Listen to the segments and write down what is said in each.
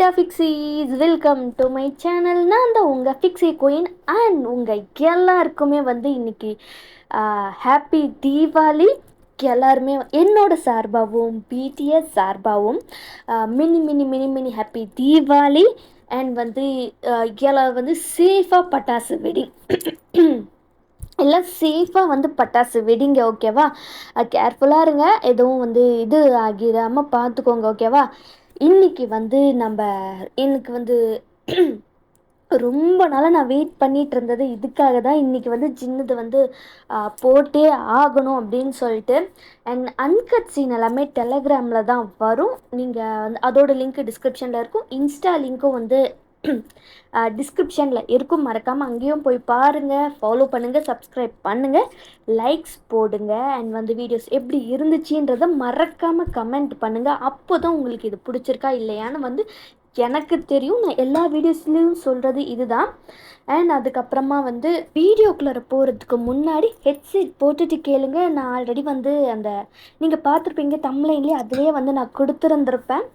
சாரிடா ஃபிக்ஸீஸ், welcome to my channel. நான் தான் உங்கள் ஃபிக்ஸி குயின் அண்ட் உங்கள் எல்லாருக்குமே இன்னைக்கு ஹாப்பி தீபாவளி. எல்லாருமே என்னோட சார்பாகவும் பிடிஎஸ் சார்பாகவும் mini mini mini mini happy Deepavali. And எல்லாம் சேஃபாக பட்டாசு வெடி எல்லாம் சேஃபாக பட்டாசு வெடிங்க, ஓகேவா? கேர்ஃபுல்லாக இருங்க, எதுவும் இது ஆகிடாமல் பார்த்துக்கோங்க, ஓகேவா? இன்றைக்கி எனக்கு ரொம்ப நாளாக நான் வெயிட் பண்ணிகிட்டு இருந்தது இதுக்காக தான். இன்றைக்கி சின்னது போட்டே ஆகணும் அப்படின்னு சொல்லிட்டு. அண்ட் அன்கட் சீன் எல்லாமே டெலகிராமில் தான் வரும். நீங்கள் அதோட லிங்க் டிஸ்கிரிப்ஷனில் இருக்கும். இன்ஸ்டா லிங்க்கும் டிஸ்கிரிப்ஷனில் இருக்கும். மறக்காமல் அங்கேயும் போய் பாருங்கள், ஃபாலோ பண்ணுங்கள், சப்ஸ்கிரைப் பண்ணுங்கள், லைக்ஸ் போடுங்க. அண்ட் வீடியோஸ் எப்படி இருந்துச்சுன்றதை மறக்காமல் கமெண்ட் பண்ணுங்கள். அப்போ தான் உங்களுக்கு இது பிடிச்சிருக்கா இல்லையான்னு எனக்கு தெரியும். நான் எல்லா வீடியோஸ்லேயும் சொல்கிறது இதுதான். அண்ட் அதுக்கப்புறமா வீடியோக்குள்ளே போகிறதுக்கு முன்னாடி ஹெட்செட் போட்டுட்டு கேளுங்க. நான் ஆல்ரெடி அந்த நீங்கள் பார்த்துருப்பீங்க தம்ப்லைன்லேயே, அதிலே நான் கொடுத்துருந்துருப்பேன்.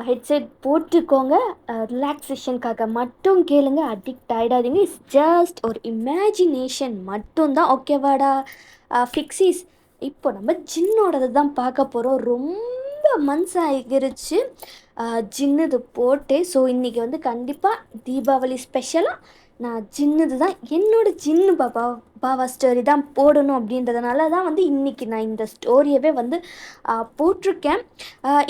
ஹெட்செட் போட்டுக்கோங்க, ரிலாக்ஸேஷனுக்காக மட்டும் கேளுங்க, அடிக்ட் ஆகிடாதீங்க. இட்ஸ் ஜஸ்ட் ஒரு இமேஜினேஷன் மட்டும்தான், ஓகேவாடா ஃபிக்ஸீஸ்? இப்போ நம்ம ஜின்னோடது தான் பார்க்க போகிறோம். ரொம்ப மந்த்ஸ் ஆகிருச்சு ஜின்னுது போட்டு. ஸோ இன்றைக்கி கண்டிப்பாக தீபாவளி ஸ்பெஷலாக நான் ஜின்னுது தான், என்னோட ஜின்னு பாவா ஸ்டோரி தான் போடணும் அப்படின்றதுனால தான் இன்றைக்கி நான் இந்த ஸ்டோரியவே போட்டிருக்கேன்.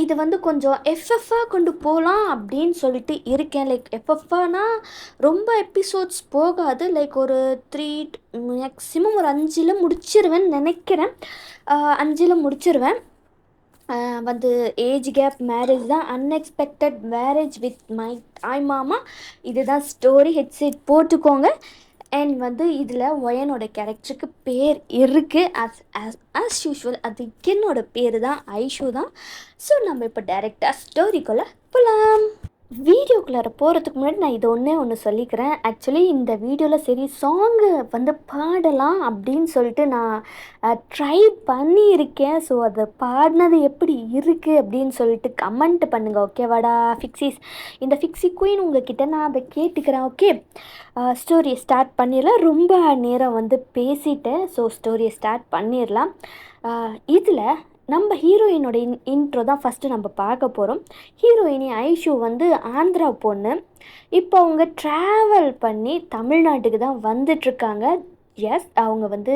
இது கொஞ்சம் எஃப்எஃப்பாக கொண்டு போகலாம் அப்படின்னு சொல்லிட்டு இருக்கேன். லைக் எஃப்எஃப்பானா ரொம்ப எபிசோட்ஸ் போகாது, லைக் ஒரு 3 மேக்ஸிமம் ஒரு 5 முடிச்சிருவேன்னு நினைக்கிறேன். 5 முடிச்சிருவேன். ஏஜ் கேப் மேரேஜ் தான், அன்எக்ஸ்பெக்டட் மேரேஜ் வித் மை தாய் மாமா, இதுதான் ஸ்டோரி. ஹெட்செட் போட்டுக்கோங்க. அண்ட் இதில் ஒயனோட கேரக்டருக்கு பேர் இருக்குது. ஆஸ் யூஷுவல் அது என்னோட பேர் தான், ஐஷு தான். ஸோ நம்ம இப்போ டைரெக்டாக ஸ்டோரிக்குள்ளே போகலாம். வீடியோக்குள்ளே போகிறதுக்கு முன்னாடி நான் இது ஒன்று சொல்லிக்கிறேன். ஆக்சுவலி இந்த வீடியோவில் சரி சாங்கு பாடலாம் அப்படின்னு சொல்லிட்டு நான் ட்ரை பண்ணியிருக்கேன். ஸோ அதை பாடினது எப்படி இருக்குது அப்படின்னு சொல்லிட்டு கமெண்ட் பண்ணுங்கள், ஓகேவாடா ஃபிக்ஸீஸ்? இந்த ஃபிக்ஸி குயின் உங்ககிட்ட நான் அதை கேட்டுக்கிறேன், ஓகே? ஸ்டோரியை ஸ்டார்ட் பண்ணிடலாம். ரொம்ப நேரம் பேசிட்டேன். ஸோ ஸ்டோரியை ஸ்டார்ட் பண்ணிடலாம். இதில் நம்ம ஹீரோயினோட இன்ட்ரோ தான் ஃபஸ்ட்டு நம்ம பார்க்க போகிறோம். ஹீரோயினி ஐஷு ஆந்திரா பொண்ணு. இப்போ அவங்க ட்ராவல் பண்ணி தமிழ்நாட்டுக்கு தான் வந்துட்டுருக்காங்க. எஸ், அவங்க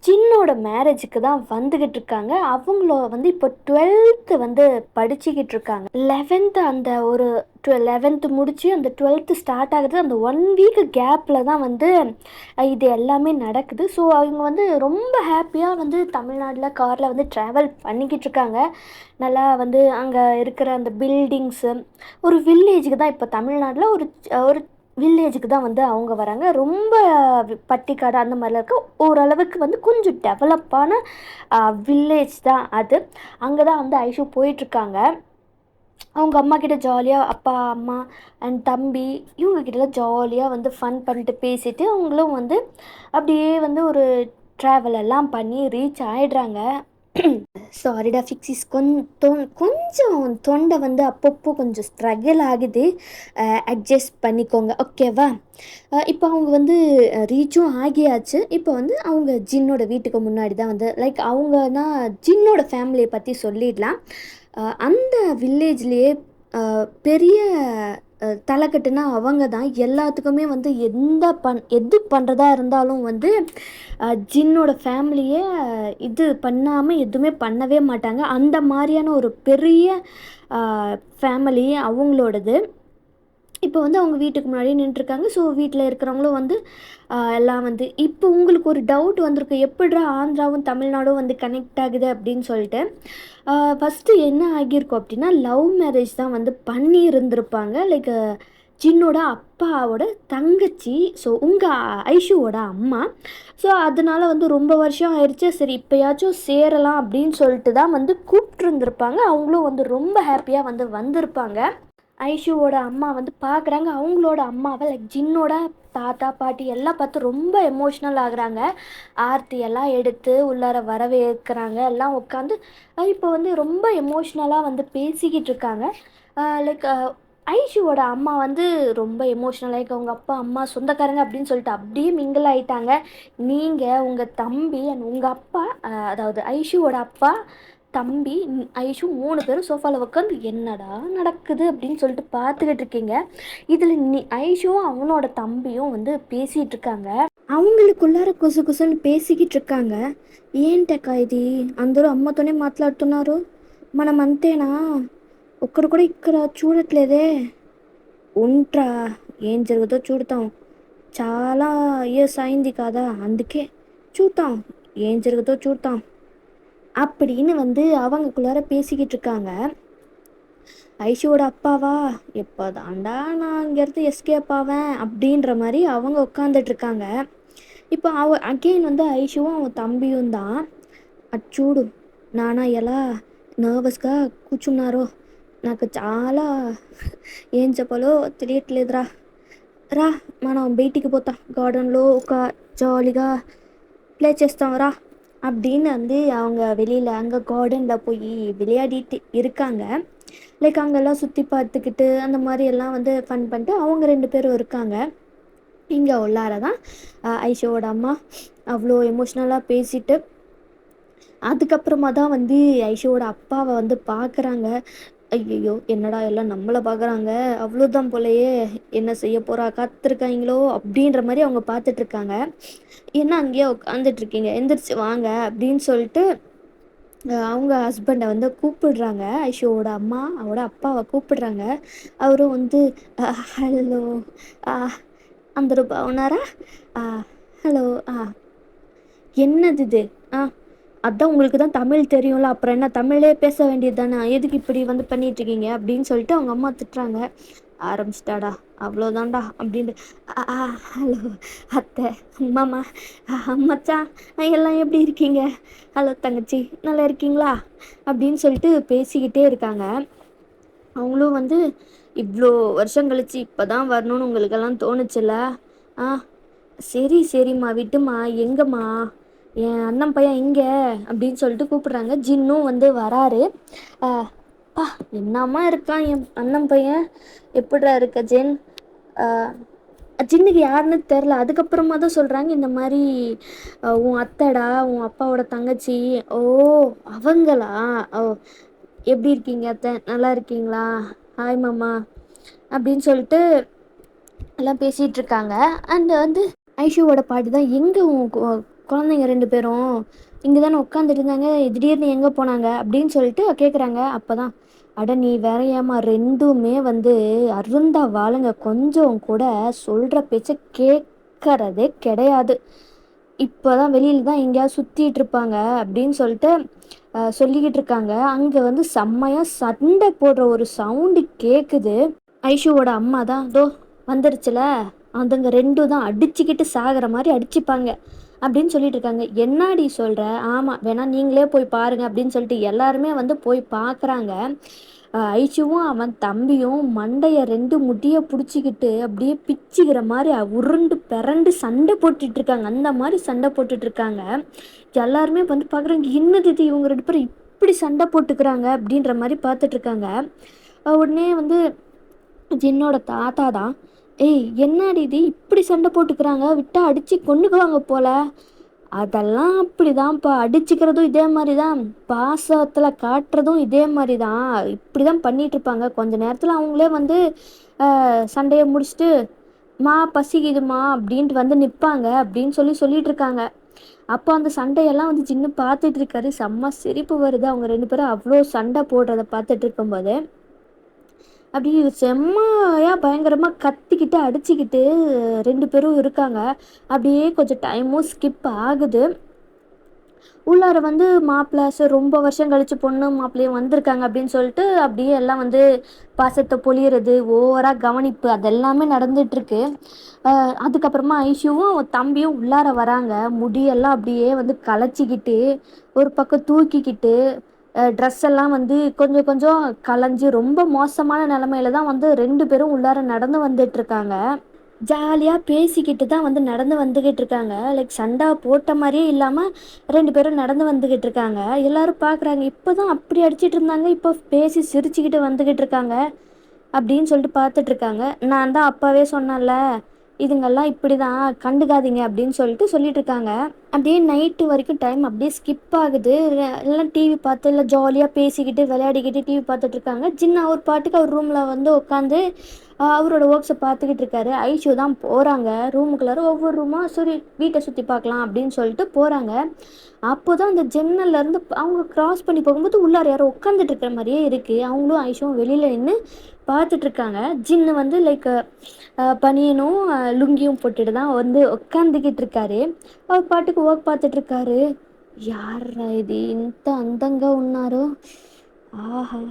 ஜின்னோட மேரேஜுக்கு தான் வந்துக்கிட்டு இருக்காங்க. அவங்கள இப்போ 12th படிச்சுக்கிட்டு இருக்காங்க. 11th அந்த ஒரு 11th முடித்து அந்த 12th ஸ்டார்ட் ஆகுது. அந்த 1 வீக் கேப்பில் தான் இது எல்லாமே நடக்குது. ஸோ அவங்க ரொம்ப ஹாப்பியாக தமிழ்நாட்டில் காரில் ட்ராவல் பண்ணிக்கிட்டு இருக்காங்க. நல்லா அங்கே இருக்கிற அந்த பில்டிங்ஸு, ஒரு வில்லேஜுக்கு தான், இப்போ தமிழ்நாட்டில் ஒரு வில்லேஜுக்கு தான் அவங்க வராங்க. ரொம்ப பட்டிக்காடு அந்த மாதிரிலாம் இருக்க ஓரளவுக்கு கொஞ்சம் டெவலப்பான வில்லேஜ் தான் அது. அங்கே தான் ஐஷு போயிட்டுருக்காங்க. அவங்க அம்மா கிட்ட ஜாலியாக, அப்பா அம்மா அண்ட் தம்பி இவங்கக்கிட்டலாம் ஜாலியாக ஃபன் பண்ணிட்டு பேசிட்டு அவங்களும் அப்படியே ஒரு ட்ராவல் எல்லாம் பண்ணி ரீச் ஆகிடுறாங்க. சாரிடா ஃபிக்ஸிஸ், கொஞ்சம் தொண்டை அப்பப்போ கொஞ்சம் ஸ்ட்ரகிள் ஆகுது, அட்ஜஸ்ட் பண்ணிக்கோங்க, ஓகேவா? இப்போ அவங்க ரீச்சும் ஆகியாச்சு. இப்போ அவங்க ஜின்னோட வீட்டுக்கு முன்னாடி தான் லைக் அவங்கன்னா ஜின்னோட ஃபேமிலியை பற்றி சொல்லிடலாம். அந்த வில்லேஜ்லேயே பெரிய தலைக்கட்டுனா அவங்க தான். எல்லாத்துக்குமே எது பண்ணுறதா இருந்தாலும் ஜின்னோட ஃபேமிலியை இது பண்ணாமல் எதுவுமே பண்ணவே மாட்டாங்க. அந்த மாதிரியான ஒரு பெரிய ஃபேமிலி அவங்களோடது. இப்போ அவங்க வீட்டுக்கு முன்னாடி நின்றுருக்காங்க. ஸோ வீட்டில் இருக்கிறவங்களும் எல்லாம் இப்போ உங்களுக்கு ஒரு டவுட் வந்திருக்கு, எப்படிரா ஆந்திராவும் தமிழ்நாடும் கனெக்ட் ஆகுது அப்படின்னு சொல்லிட்டு. ஃபஸ்ட்டு என்ன ஆகியிருக்கும் அப்படின்னா, லவ் மேரேஜ் தான் பண்ணி இருந்திருப்பாங்க. லைக் ஜின்னோட அப்பாவோட தங்கச்சி, ஸோ உங்கள் ஐஷுவோட அம்மா. ஸோ அதனால் ரொம்ப வருஷம் ஆயிடுச்சு, சரி இப்போயாச்சும் சேரலாம் அப்படின்னு சொல்லிட்டு தான் கூப்பிட்ருந்துருப்பாங்க. அவங்களும் ரொம்ப ஹாப்பியாக வந்திருப்பாங்க. ஐஷுவோட அம்மா பார்க்குறாங்க அவங்களோட அம்மாவை, லைக் ஜின்னோட தாத்தா பாட்டி எல்லாம் பார்த்து ரொம்ப எமோஷ்னல் ஆகுறாங்க. ஆர்த்தி எல்லாம் எடுத்து உள்ளார வரவேற்கிறாங்க. எல்லாம் உட்காந்து இப்போ ரொம்ப எமோஷ்னலாக பேசிக்கிட்டு இருக்காங்க. லைக் ஐஷுவோட அம்மா வந்து ரொம்ப எமோஷ்னல் ஆகி அவங்க அப்பா அம்மா சொந்தக்காரங்க அப்படின்னு சொல்லிட்டு அப்படியே மிங்கிள் ஆகிட்டாங்க. நீங்கள் உங்கள் தம்பி அண்ட் உங்கள் அப்பா, அதாவது ஐஷுவோட அப்பா, தம்பி, ஐஷு 3 பேரும் சோஃபாவில் உட்காந்து என்னடா நடக்குது அப்படின்னு சொல்லிட்டு பார்த்துக்கிட்டு இருக்கீங்க. இதில் ஐஷுவும் அவனோட தம்பியும் வந்து பேசிகிட்டு இருக்காங்க. அவங்களுக்குள்ளார குசு குசுன்னு பேசிக்கிட்டு இருக்காங்க. ఏంటక్కా ఇది అందరూ అమ్మతోనే మాట్లాడుతున్నారు, మనం అంతేనా, ఒక్కడు కూడా ఇక్కడ చూడట్లేదే. ఉంట్రా, ఏం జరుగుతుందో చూడతాం, చాలా ఇయర్స్ అయింది కదా, అందుకే చూద్దాం, ఏం జరుగుతుందో చూద్దాం அப்படின்னு வந்து அவங்களுக்குள்ளார பேசிக்கிட்டு இருக்காங்க. ஐஷுவோட அப்பாவா, எப்போ தாண்டா நான் இங்கேருந்து எஸ்கேப் ஆவேன் அப்படின்ற மாதிரி அவங்க உட்காந்துட்டு இருக்காங்க. இப்போ அகெயின் வந்து ஐஷுவும் அவன் தம்பியும் தான் అచ్చూడు నాన్న ఎలా నర్వస్గా కూర్చున్నారో, నాకు చాలా ఏం చెప్పాలో తెలియట్లేదురా. రా మనం బయటికి పోతాం, గార్డెన్లో ఒక జాలీగా ப்ளே చేస్తాం రా அப்படின்னு வந்து அவங்க வெளியில் அங்கே கார்டனில் போய் விளையாடிட்டு இருக்காங்க. லைக் அங்கெல்லாம் சுற்றி பார்த்துக்கிட்டு அந்த மாதிரி எல்லாம் வந்து ஃபன் பண்ணிட்டு அவங்க 2 பேரும் இருக்காங்க. இங்கே உள்ளார தான் ஐஷோவோட அம்மா அவ்வளோ எமோஷ்னலாக பேசிட்டு அதுக்கப்புறமா தான் வந்து ஐஷோவோட அப்பாவை வந்து பார்க்குறாங்க. ஐயையோ என்னடா எல்லாம் நம்மளை பார்க்குறாங்க, அவ்வளோதான் போலயே, என்ன செய்ய போகிறா, காத்திருக்காங்களோ அப்படின்ற மாதிரி அவங்க பார்த்துட்ருக்காங்க. என்ன அங்கேயே உட்காந்துட்ருக்கீங்க, எந்திரிச்சு வாங்க அப்படின்னு சொல்லிட்டு அவங்க ஹஸ்பண்டை வந்து கூப்பிடுறாங்க. ஐஷோவோட அம்மா அவரோட அப்பாவை கூப்பிடுறாங்க. அவரும் வந்து ஹலோ, అందరూ బాగున్నారా, ஹலோ, என்னது இது, அதான் உங்களுக்கு தான் தமிழ் தெரியும்ல, அப்புறம் என்ன தமிழே பேச வேண்டியது தானே, எதுக்கு இப்படி வந்து பண்ணிகிட்ருக்கீங்க அப்படின்னு சொல்லிட்டு அவங்க அம்மா திட்டுறாங்க. ஆரம்பிச்சிட்டாடா, அவ்வளோதான்டா அப்படின்ட்டு. ஹலோ அத்தை, மாமா, மச்சான், எல்லாம் எப்படி இருக்கீங்க, ஹலோ தங்கச்சி, நல்லா இருக்கீங்களா அப்படின்னு சொல்லிட்டு பேசிக்கிட்டே இருக்காங்க. அவங்களும் வந்து இவ்வளோ வருஷம் கழிச்சு இப்போ தான் வரணும்னு உங்களுக்கெல்லாம் தோணுச்சுல்ல, சரி சரிம்மா விட்டுமா, எங்கம்மா என் அண்ணன் பையன் எங்கே அப்படின்னு சொல்லிட்டு கூப்பிடுறாங்க. ஜின்னும் வந்து வராரு. பா என்னம்மா இருக்கான் என் அண்ணன் பையன், எப்படிடா இருக்க ஜென், ஜின்னுக்கு யாருன்னு தெரில. அதுக்கப்புறமா தான் சொல்கிறாங்க இந்த மாதிரி உன் அத்தைடா, உன் அப்பாவோட தங்கச்சி. ஓ அவங்களா, ஓ எப்படி இருக்கீங்க அத்தை, நல்லா இருக்கீங்களா, ஹாய் மாமா அப்படின்னு சொல்லிட்டு எல்லாம் பேசிகிட்டு இருக்காங்க. அண்ட் வந்து ஐஷுவோட பாட்டி தான், எங்கே உன் குழந்தைங்க 2 பேரும் இங்கே தானே உட்காந்துட்டு இருந்தாங்க, திடீர்னு எங்கே போனாங்க அப்படின்னு சொல்லிட்டு கேட்குறாங்க. அப்போ தான், அட நீ வேற ஏமா, 2மே வந்து அருந்தா வாழுங்க, கொஞ்சம் கூட சொல்கிற பேச்சை கேட்கறதே கிடையாது, இப்போ தான் வெளியில் தான் எங்கேயாவது சுற்றிட்டு இருப்பாங்க அப்படின்னு சொல்லிட்டு சொல்லிக்கிட்டு இருக்காங்க. அங்கே வந்து செம்மையாக சண்டை போடுற ஒரு சவுண்டு கேட்குது. ஐஷுவோட அம்மா தான், தோ வந்துருச்சுல, அதுங்க 2 தான் அடிச்சுக்கிட்டு சாகிற மாதிரி அடிச்சுப்பாங்க அப்படின்னு சொல்லிட்டு இருக்காங்க. என்னாடி சொல்கிற, ஆமாம் வேணா நீங்களே போய் பாருங்க அப்படின்னு சொல்லிட்டு எல்லாருமே வந்து போய் பார்க்குறாங்க. ஐஷுவும் அவன் தம்பியும் மண்டையை 2 முடியை பிடிச்சிக்கிட்டு அப்படியே பிச்சுக்கிற மாதிரி உருண்டு பிறண்டு சண்டை போட்டுட்ருக்காங்க. அந்த மாதிரி சண்டை போட்டுட்ருக்காங்க. எல்லாருமே வந்து பார்க்குறாங்க, என்னது இது, இவங்க 2 பேரும் இப்படி சண்டை போட்டுக்கிறாங்க அப்படின்ற மாதிரி பார்த்துட்ருக்காங்க. உடனே வந்து ஜின்னோட தாத்தா தான், ஏய் என்னடி இது இப்படி சண்டை போட்டுக்கிறாங்க, விட்டால் அடித்து கொண்டுக்குவாங்க போல, அதெல்லாம் அப்படிதான்ப்பா, அடிச்சுக்கிறதும் இதே மாதிரி தான், பாசத்தில் காட்டுறதும் இதே மாதிரி தான், இப்படி தான் பண்ணிகிட்ருப்பாங்க, கொஞ்ச நேரத்தில் அவங்களே வந்து சண்டையை முடிச்சுட்டு மா பசிக்குதுமா அப்படின்ட்டு வந்து நிற்பாங்க அப்படின்னு சொல்லிட்டு இருக்காங்க. அப்போ அந்த சண்டையெல்லாம் வந்து சின்ன பார்த்துட்டு இருக்காரு. செம்ம சிரிப்பு வருது அவங்க 2 பேரும் அவ்வளோ சண்டை போடுறத பார்த்துட்டு இருக்கும்போது. அப்படி செம்மையாக பயங்கரமாக கத்திக்கிட்டு அடிச்சுக்கிட்டு 2 பேரும் இருக்காங்க. அப்படியே கொஞ்சம் டைமும் ஸ்கிப் ஆகுது. உள்ளார வந்து மாப்பிள்ளை ரொம்ப வருஷம் கழித்து பொண்ணு மாப்பிள்ளையும் வந்திருக்காங்க அப்படின்னு சொல்லிட்டு அப்படியே எல்லாம் வந்து பாசத்தை பொழியிறது, ஓவராக கவனிப்பு, அதெல்லாமே நடந்துகிட்ருக்கு. அதுக்கப்புறமா ஐஷுவும் தம்பியும் உள்ளார வராங்க. முடியெல்லாம் அப்படியே வந்து களைச்சிக்கிட்டு ஒரு பக்கம் தூக்கிக்கிட்டு ட்ரெஸ் எல்லாம் வந்து கொஞ்சம் கொஞ்சம் களைஞ்சி ரொம்ப மோசமான நிலமையில தான் வந்து 2 பேரும் உள்ளார நடந்து வந்துட்டுருக்காங்க. ஜாலியாக பேசிக்கிட்டு தான் வந்து நடந்து வந்துக்கிட்டு இருக்காங்க. லைக் சண்டை போட்ட மாதிரியே இல்லாமல் 2 பேரும் நடந்து வந்துக்கிட்டு இருக்காங்க. எல்லோரும் பார்க்குறாங்க, இப்போ தான் அப்படி அடிச்சிட்டு இருந்தாங்க, இப்போ பேசி சிரிச்சுக்கிட்டு வந்துக்கிட்டு இருக்காங்க, அப்படின்னு சொல்லிட்டு பார்த்துட்டு இருக்காங்க. நான் தான் அப்பவே சொன்னேன்ல, இதுங்கெல்லாம் இப்படிதான் கண்டுக்காதீங்க அப்படின்னு சொல்லிட்டு இருக்காங்க. அப்படியே நைட்டு வரைக்கும் டைம் அப்படியே ஸ்கிப் ஆகுது. எல்லாம் டிவி பார்த்து இல்லை ஜாலியாக பேசிக்கிட்டு விளையாடிக்கிட்டு டிவி பார்த்துட்டு இருக்காங்க. ஜின்னா ஒரு பாட்டுக்கு அவர் ரூமில் வந்து உட்காந்து அவரோட ஒர்க்ஸை பார்த்துக்கிட்டு இருக்காரு. ஐஷு தான் போகிறாங்க ரூமுக்குள்ளார. ஒவ்வொரு ரூமாக சரி வீட்டை சுற்றி பார்க்கலாம் அப்படின்னு சொல்லிட்டு போகிறாங்க. அப்போ தான் அந்த ஜன்னல்லேருந்து அவங்க கிராஸ் பண்ணி போகும்போது உள்ளார யாரோ உட்காந்துட்டு இருக்கிற மாதிரியே இருக்குது. அவங்களும் ஐஷுவும் வெளியில் நின்று பார்த்துட்ருக்காங்க. ஜின்னு வந்து லைக் பனியனும் லுங்கியும் போட்டுட்டு தான் வந்து உட்காந்துக்கிட்டு இருக்காரு. அவர் பாட்டுக்கு ஒர்க் பார்த்துட்ருக்காரு. యార్రా ఇది ఇంత అందంగా ఉన్నారు, ఆహా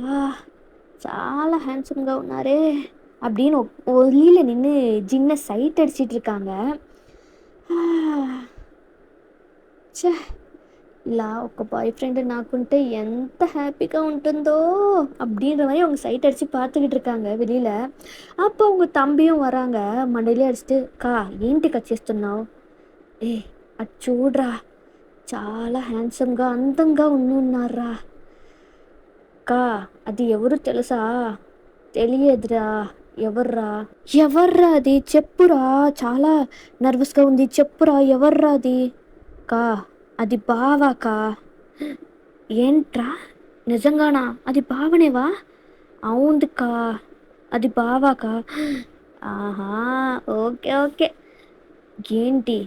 చాలా హ్యాండ్సమ్గా ఉన్నారే அப்படின்னு ஒலியில நின்று ஜின்ன சைட் அடிச்சிட்டு இருக்காங்க. ఛే, ఇలా ఒక బాయ్ ఫ్రెండ్ నాకుంటే ఎంత హ్యాపీగా ఉంటుందో அப்படின்ற மாதிரி அவங்க சைட் அடித்து பார்த்துக்கிட்டு இருக்காங்க வெளியில். அப்போ அவங்க தம்பியும் வராங்க. மண்டையிலே அடிச்சுட்டு, "కా ఏంటి కట్ చేస్తున్నావు? ఏ అది చూడరా, చాలా హ్యాండ్సమ్గా అందంగా ఉన్నారా. కా అది ఎవరు తెలుసా? తెలియదురా. ఎవర్రా? ఎవర్రా అది చెప్పురా, చాలా నర్వస్గా ఉంది, చెప్పురా ఎవర్రా అది. కా అది బావాకా. ఏంట్రా నిజంగానా? అది బావనేవా? అవునుకా అది బావాకా. ఆహా ఓకే ఓకే ఏంటి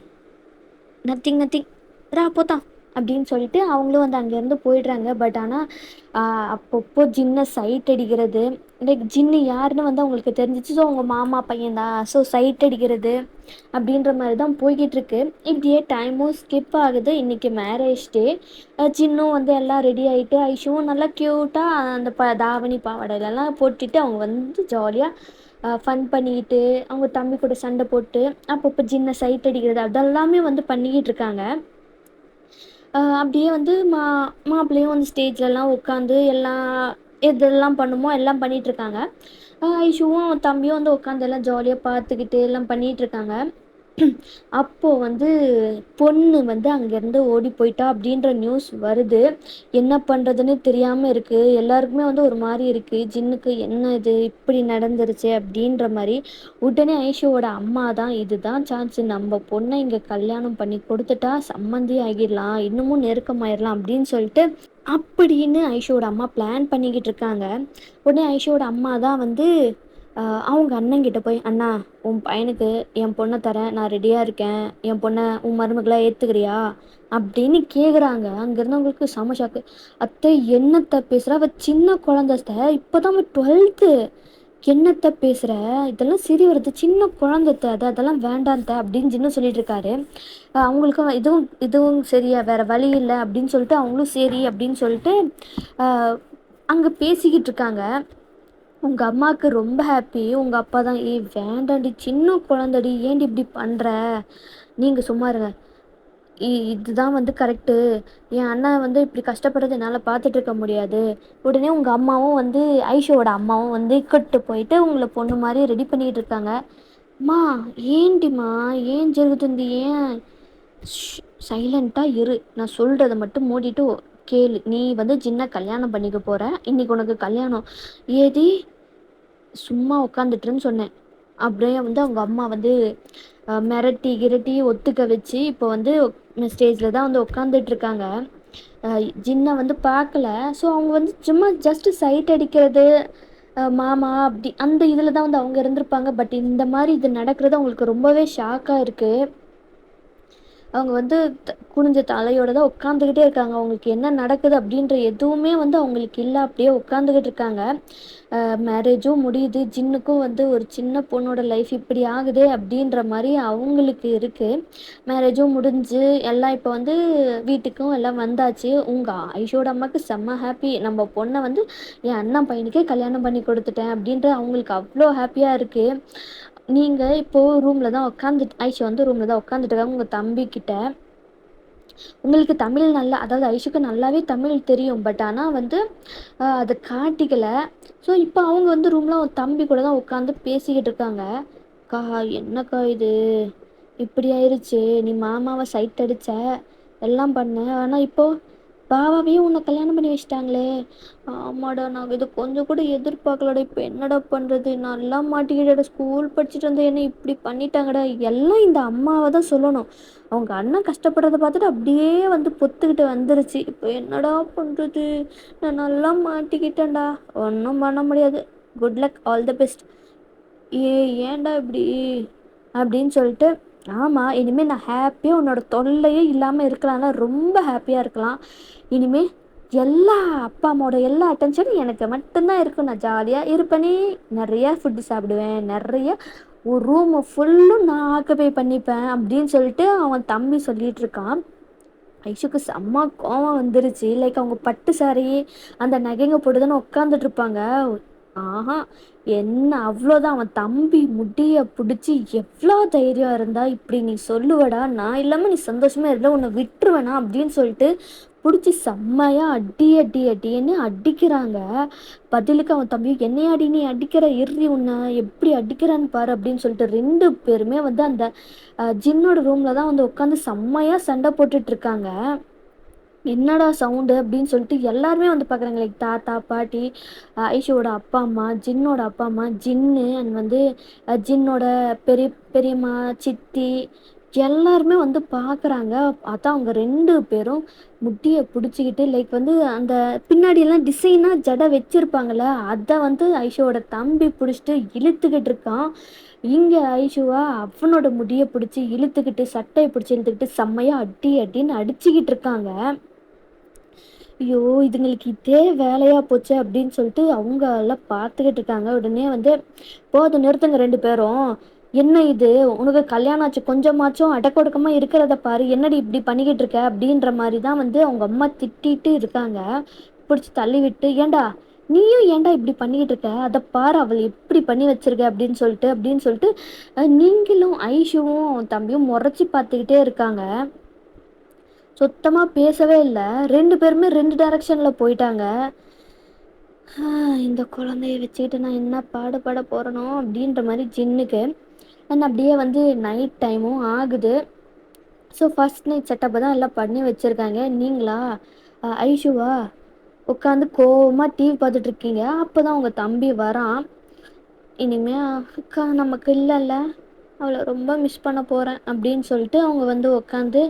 நத்திங் நத்திங் ரா போத்தான் அப்படின்னு சொல்லிட்டு அவங்களும் வந்து அங்கேருந்து போயிடுறாங்க. பட் ஆனால் அப்பப்போ ஜின்னை சைட் அடிக்கிறது, லைக் ஜின்னு யாருன்னு வந்து அவங்களுக்கு தெரிஞ்சிச்சு. ஸோ அவங்க மாமா பையன்தான், ஸோ சைட் அடிக்கிறது அப்படின்ற மாதிரி தான் போய்கிட்டுருக்கு. இப்படியே டைமும் ஸ்கிப் ஆகுது. இன்றைக்கி மேரேஜ் டே. ஜின்னும் வந்து எல்லாம் ரெடி ஆகிட்டு ஐஷுவும் நல்லா க்யூட்டாக அந்த தாவணி பாவாடையிலலாம் போட்டுட்டு அவங்க வந்து ஜாலியாக ஃபன் பண்ணிக்கிட்டு அவங்க தம்பி கூட சண்டை போட்டு அப்பப்போ ஜின்னை சைட் அடிக்கிறது அதெல்லாமே வந்து பண்ணிக்கிட்டு இருக்காங்க. அப்படியே வந்து மாப்பிள்ளையும் வந்து ஸ்டேஜ்லலாம் உட்காந்து எல்லாம் எதெல்லாம் பண்ணுமோ எல்லாம் பண்ணிகிட்ருக்காங்க. ஐஷுவும் தம்பியும் வந்து உட்காந்து எல்லாம் ஜாலியாக பார்த்துக்கிட்டு எல்லாம் பண்ணிகிட்ருக்காங்க. அப்போது வந்து பொண்ணு வந்து அங்கேருந்து ஓடி போயிட்டா அப்படின்ற நியூஸ் வருது. என்ன பண்ணுறதுன்னு தெரியாமல் இருக்குது. எல்லாருக்குமே வந்து ஒரு மாதிரி இருக்குது. ஜின்னுக்கு என்ன இது இப்படி நடந்துருச்சு அப்படின்ற மாதிரி. உடனே ஐஷுவோட அம்மா தான், இதுதான் சான்ஸ், நம்ம பொண்ணை இங்கே கல்யாணம் பண்ணி கொடுத்துட்டா சம்மந்தி ஆகிடலாம், இன்னமும் நெருக்கமாயிடலாம் அப்படின்னு சொல்லிட்டு அப்படின்னு ஐஷுவோட அம்மா பிளான் பண்ணிக்கிட்டு இருக்காங்க. உடனே ஐஷுவோட அம்மா தான் வந்து அவங்க அண்ணங்கிட்ட போய், "அண்ணா உன் பையனுக்கு என் பொண்ணை தரேன், நான் ரெடியாக இருக்கேன், என் பொண்ணை உன் மருமகளாக ஏற்றுக்கிறியா?" அப்படின்னு கேட்குறாங்க. அங்கே இருந்தவங்களுக்கு செம ஷாக்கு. "அத்தை என்னத்தை பேசுகிற, அவள் சின்ன குழந்தை அத்தை, இப்போ தான் அவள் 12th, என்னத்தை பேசுகிற, இதெல்லாம் சரி வருது, சின்ன குழந்தைத்த அது, அதெல்லாம் வேண்டாத்த" அப்படின்னு சின்ன சொல்லிட்டு இருக்காரு. அவங்களுக்கும் இதுவும் இதுவும் சரியா வேறு வழி இல்லை அப்படின்னு சொல்லிட்டு அவங்களும் சரி அப்படின்னு சொல்லிட்டு அங்கே பேசிக்கிட்டு இருக்காங்க. உங்கள் அம்மாவுக்கு ரொம்ப ஹாப்பி. உங்கள் அப்பா தான், "ஏய் வேண்டாண்டி, சின்ன குழந்தடி, ஏன்டி இப்படி பண்ணுற, நீங்கள் சும்மா இருங்க, இதுதான் வந்து கரெக்டு, என் அண்ணன் வந்து இப்படி கஷ்டப்படுறது என்னால் பார்த்துட்டு இருக்க முடியாது." உடனே உங்கள் அம்மாவும் வந்து ஐஷோட அம்மாவும் வந்து கூட்டு போயிட்டு உங்களை பொண்ணு மாதிரி ரெடி பண்ணிக்கிட்டு இருக்காங்க. "மா ఏంటిమా ఏం జరుగుతుంది, ஏன் சைலண்ட்டாக இரு, நான் சொல்கிறத மட்டும் மூடிட்டு கேளு. நீ வந்து சின்ன கல்யாணம் பண்ணிக்க போகிற, இன்றைக்கி உனக்கு கல்யாணம். ஏதி சும்மா உட்காந்துட்டுருன்னு சொன்னேன்." அப்படியே வந்து அவங்க அம்மா வந்து மிரட்டி கிரட்டி ஒத்துக்க வச்சு இப்போ வந்து ஸ்டேஜில் தான் வந்து உட்காந்துட்ருக்காங்க. ஜின்னை வந்து பார்க்கல. ஸோ அவங்க வந்து சும்மா ஜஸ்ட்டு சைட் அடிக்கிறது, மாமா அப்படி அந்த இதில் தான் வந்து அவங்க இருந்திருப்பாங்க. பட் இந்த மாதிரி இது நடக்கிறது அவங்களுக்கு ரொம்பவே ஷாக்காக இருக்குது. அவங்க வந்து குனிஞ்ச தலையோடு தான் உட்காந்துக்கிட்டே இருக்காங்க. அவங்களுக்கு என்ன நடக்குது அப்படின்ற எதுவுமே வந்து அவங்களுக்கு இல்லை. அப்படியே உட்காந்துக்கிட்டு இருக்காங்க. மேரேஜும் முடியுது. ஜின்னுக்கும் வந்து ஒரு சின்ன பொண்ணோட லைஃப் இப்படி ஆகுது அப்படின்ற மாதிரி அவங்களுக்கு இருக்குது. மேரேஜும் முடிஞ்சு எல்லாம் இப்போ வந்து வீட்டுக்கும் எல்லாம் வந்தாச்சு. உங்கள் ஐஷோட அம்மாவுக்கு செம்ம ஹாப்பி, நம்ம பொண்ணை வந்து என் அண்ணன் பையனுக்கே கல்யாணம் பண்ணி கொடுத்துட்டேன் அப்படின்ற அவங்களுக்கு அவ்வளோ ஹாப்பியாக இருக்குது. நீங்கள் இப்போது ரூமில் தான் ஐஷு வந்து ரூமில் தான் உட்காந்துட்டு இருக்காங்க உங்கள் தம்பிக்கிட்ட. உங்களுக்கு தமிழ் நல்லா, அதாவது ஐஷுக்கு நல்லாவே தமிழ் தெரியும். பட் ஆனால் வந்து அதை காட்டிக்கலை. ஸோ இப்போ அவங்க வந்து ரூமில் தம்பி கூட தான் உட்காந்து பேசிக்கிட்டு இருக்காங்க. "கா என்னக்கா இது இப்படி ஆயிடுச்சு, நீ மாமாவை சைட் அடித்த, எல்லாம் பண்ண, ஆனால் இப்போது பாவாவையும் உன்னை கல்யாணம் பண்ணி வச்சிட்டாங்களே. ஆமாடா, நான் இதை கொஞ்சம் கூட எதிர்பார்க்கலடா. இப்போ என்னடா பண்ணுறது, நல்லா மாட்டிக்கிட்டடா. ஸ்கூல் படிச்சுட்டு வந்து என்ன இப்படி பண்ணிட்டாங்கடா. எல்லாம் இந்த அம்மாவை தான் சொல்லணும். அவங்க அண்ணன் கஷ்டப்படுறத பார்த்துட்டு அப்படியே வந்து பொத்துக்கிட்டு வந்துருச்சு. இப்போ என்னடா பண்ணுறது, நான் நல்லா மாட்டிக்கிட்டேன்டா. ஒன்றும் பண்ண முடியாது. Good luck, all the best. ஏன்டா இப்படி அப்படின்னு சொல்லிட்டு, ஆமாம் இனிமேல் நான் ஹாப்பியாக உன்னோட தொல்லையே இல்லாமல் இருக்கலாம்னா ரொம்ப ஹாப்பியாக இருக்கலாம். இனிமேல் எல்லா அப்பா அம்மாவோட எல்லா அட்டென்ஷனும் எனக்கு மட்டும்தான் இருக்கும். நான் ஜாலியாக இருப்பேனே, நிறையா ஃபுட்டு சாப்பிடுவேன், நிறைய ஒரு ரூமை ஃபுல்லும் நான் ஆக்குபை பண்ணிப்பேன் அப்படின்னு சொல்லிட்டு அவன் தம்பி சொல்லிட்டு இருக்கான். ஐஷுக்கு செம்ம கோவம் வந்துருச்சு. லைக் அவங்க பட்டு சாரி அந்த நகைங்க போட்டுதானே உட்காந்துட்டு இருப்பாங்க. ஆஹா, என்ன அவ்வளோதான். அவன் தம்பி முடிய பிடிச்சி, எவ்வளோ தைரியம் இருந்தா இப்படி நீ சொல்லுவடா, நான் இல்லாமல் நீ சந்தோஷமா இருந்தா உன்னை விட்டுருவேனா அப்படின்னு சொல்லிட்டு பிடிச்சி செம்மையா அடி அடி அடின்னு அடிக்கிறாங்க. பதிலுக்கு அவன் தம்பியும் என்னையாடி நீ அடிக்கிற, இறுதி உன்னை எப்படி அடிக்கிறான்னு பாரு அப்படின்னு சொல்லிட்டு ரெண்டு பேருமே வந்து அந்த ஜின்னோட ரூம்ல தான் வந்து உட்காந்து செம்மையா சண்டை போட்டுட்டு இருக்காங்க. என்னடா சவுண்டு அப்படின்னு சொல்லிட்டு எல்லாருமே வந்து பார்க்குறாங்க. லைக் தாத்தா பாட்டி, ஐஷுவோட அப்பா அம்மா, ஜின்னோட அப்பா அம்மா, ஜின்னு அண்ட் வந்து ஜின்னோட பெரிய பெரியம்மா, சித்தி எல்லாருமே வந்து பார்க்குறாங்க. அதான் அவங்க ரெண்டு பேரும் முட்டியை பிடிச்சிக்கிட்டு லைக் வந்து அந்த பின்னாடியெல்லாம் டிசைனாக ஜடை வச்சுருப்பாங்கள்ல, அதை வந்து ஐஷுவோட தம்பி பிடிச்சிட்டு இழுத்துக்கிட்டு இருக்கான். இங்கே ஐஷுவா அவனோட முடியை பிடிச்சி இழுத்துக்கிட்டு, சட்டையை பிடிச்சி இழுத்துக்கிட்டு செம்மையாக அடி அடின்னு அடிச்சுக்கிட்டு இருக்காங்க. ஐயோ, இதுங்களுக்கு இதே வேலையாக போச்சு அப்படின்னு சொல்லிட்டு அவங்க எல்லாம் பார்த்துக்கிட்டு இருக்காங்க. உடனே வந்து போதும் நிறுத்துங்க ரெண்டு பேரும், என்ன இது உனக்கு கல்யாணம் ஆச்சு, கொஞ்சமாச்சும் அடக்கொடுக்கமாக இருக்கிறத பாரு, என்னடி இப்படி பண்ணிக்கிட்டு இருக்க அப்படின்ற மாதிரி தான் வந்து அவங்க அம்மா திட்டிட்டு இருக்காங்க. பிடிச்சி தள்ளி விட்டு, ஏண்டா நீயும் ஏன்டா இப்படி பண்ணிக்கிட்டு இருக்க, அதை பாரு அவள் எப்படி பண்ணி வச்சிருக்க அப்படின்னு சொல்லிட்டு நீங்களும் ஐஷுவும் தம்பியும் முறைச்சி பார்த்துக்கிட்டே இருக்காங்க. சுத்தமாக பேசவே இல்லை. ரெண்டு பேருமே ரெண்டு டைரக்ஷனில் போயிட்டாங்க. இந்த குழந்தைய வச்சுக்கிட்டு நான் என்ன பாடுபட போகிறனோ அப்படின்ற மாதிரி ஜின்னுக்கு. அண்ட் அப்படியே வந்து நைட் டைமும் ஆகுது. ஸோ ஃபர்ஸ்ட் நைட் செட்டப்பை தான் எல்லாம் பண்ணி வச்சுருக்காங்க. நீங்களா ஐஷுவா உட்காந்து கோவமாக டிவி பார்த்துட்ருக்கீங்க. அப்போ தான் உங்கள் தம்பி வரான். இனிமே அக்கா நமக்கு இல்லைல்ல, அவளை ரொம்ப மிஸ் பண்ண போகிறேன் அப்படின்னு சொல்லிட்டு அவங்க வந்து உட்காந்து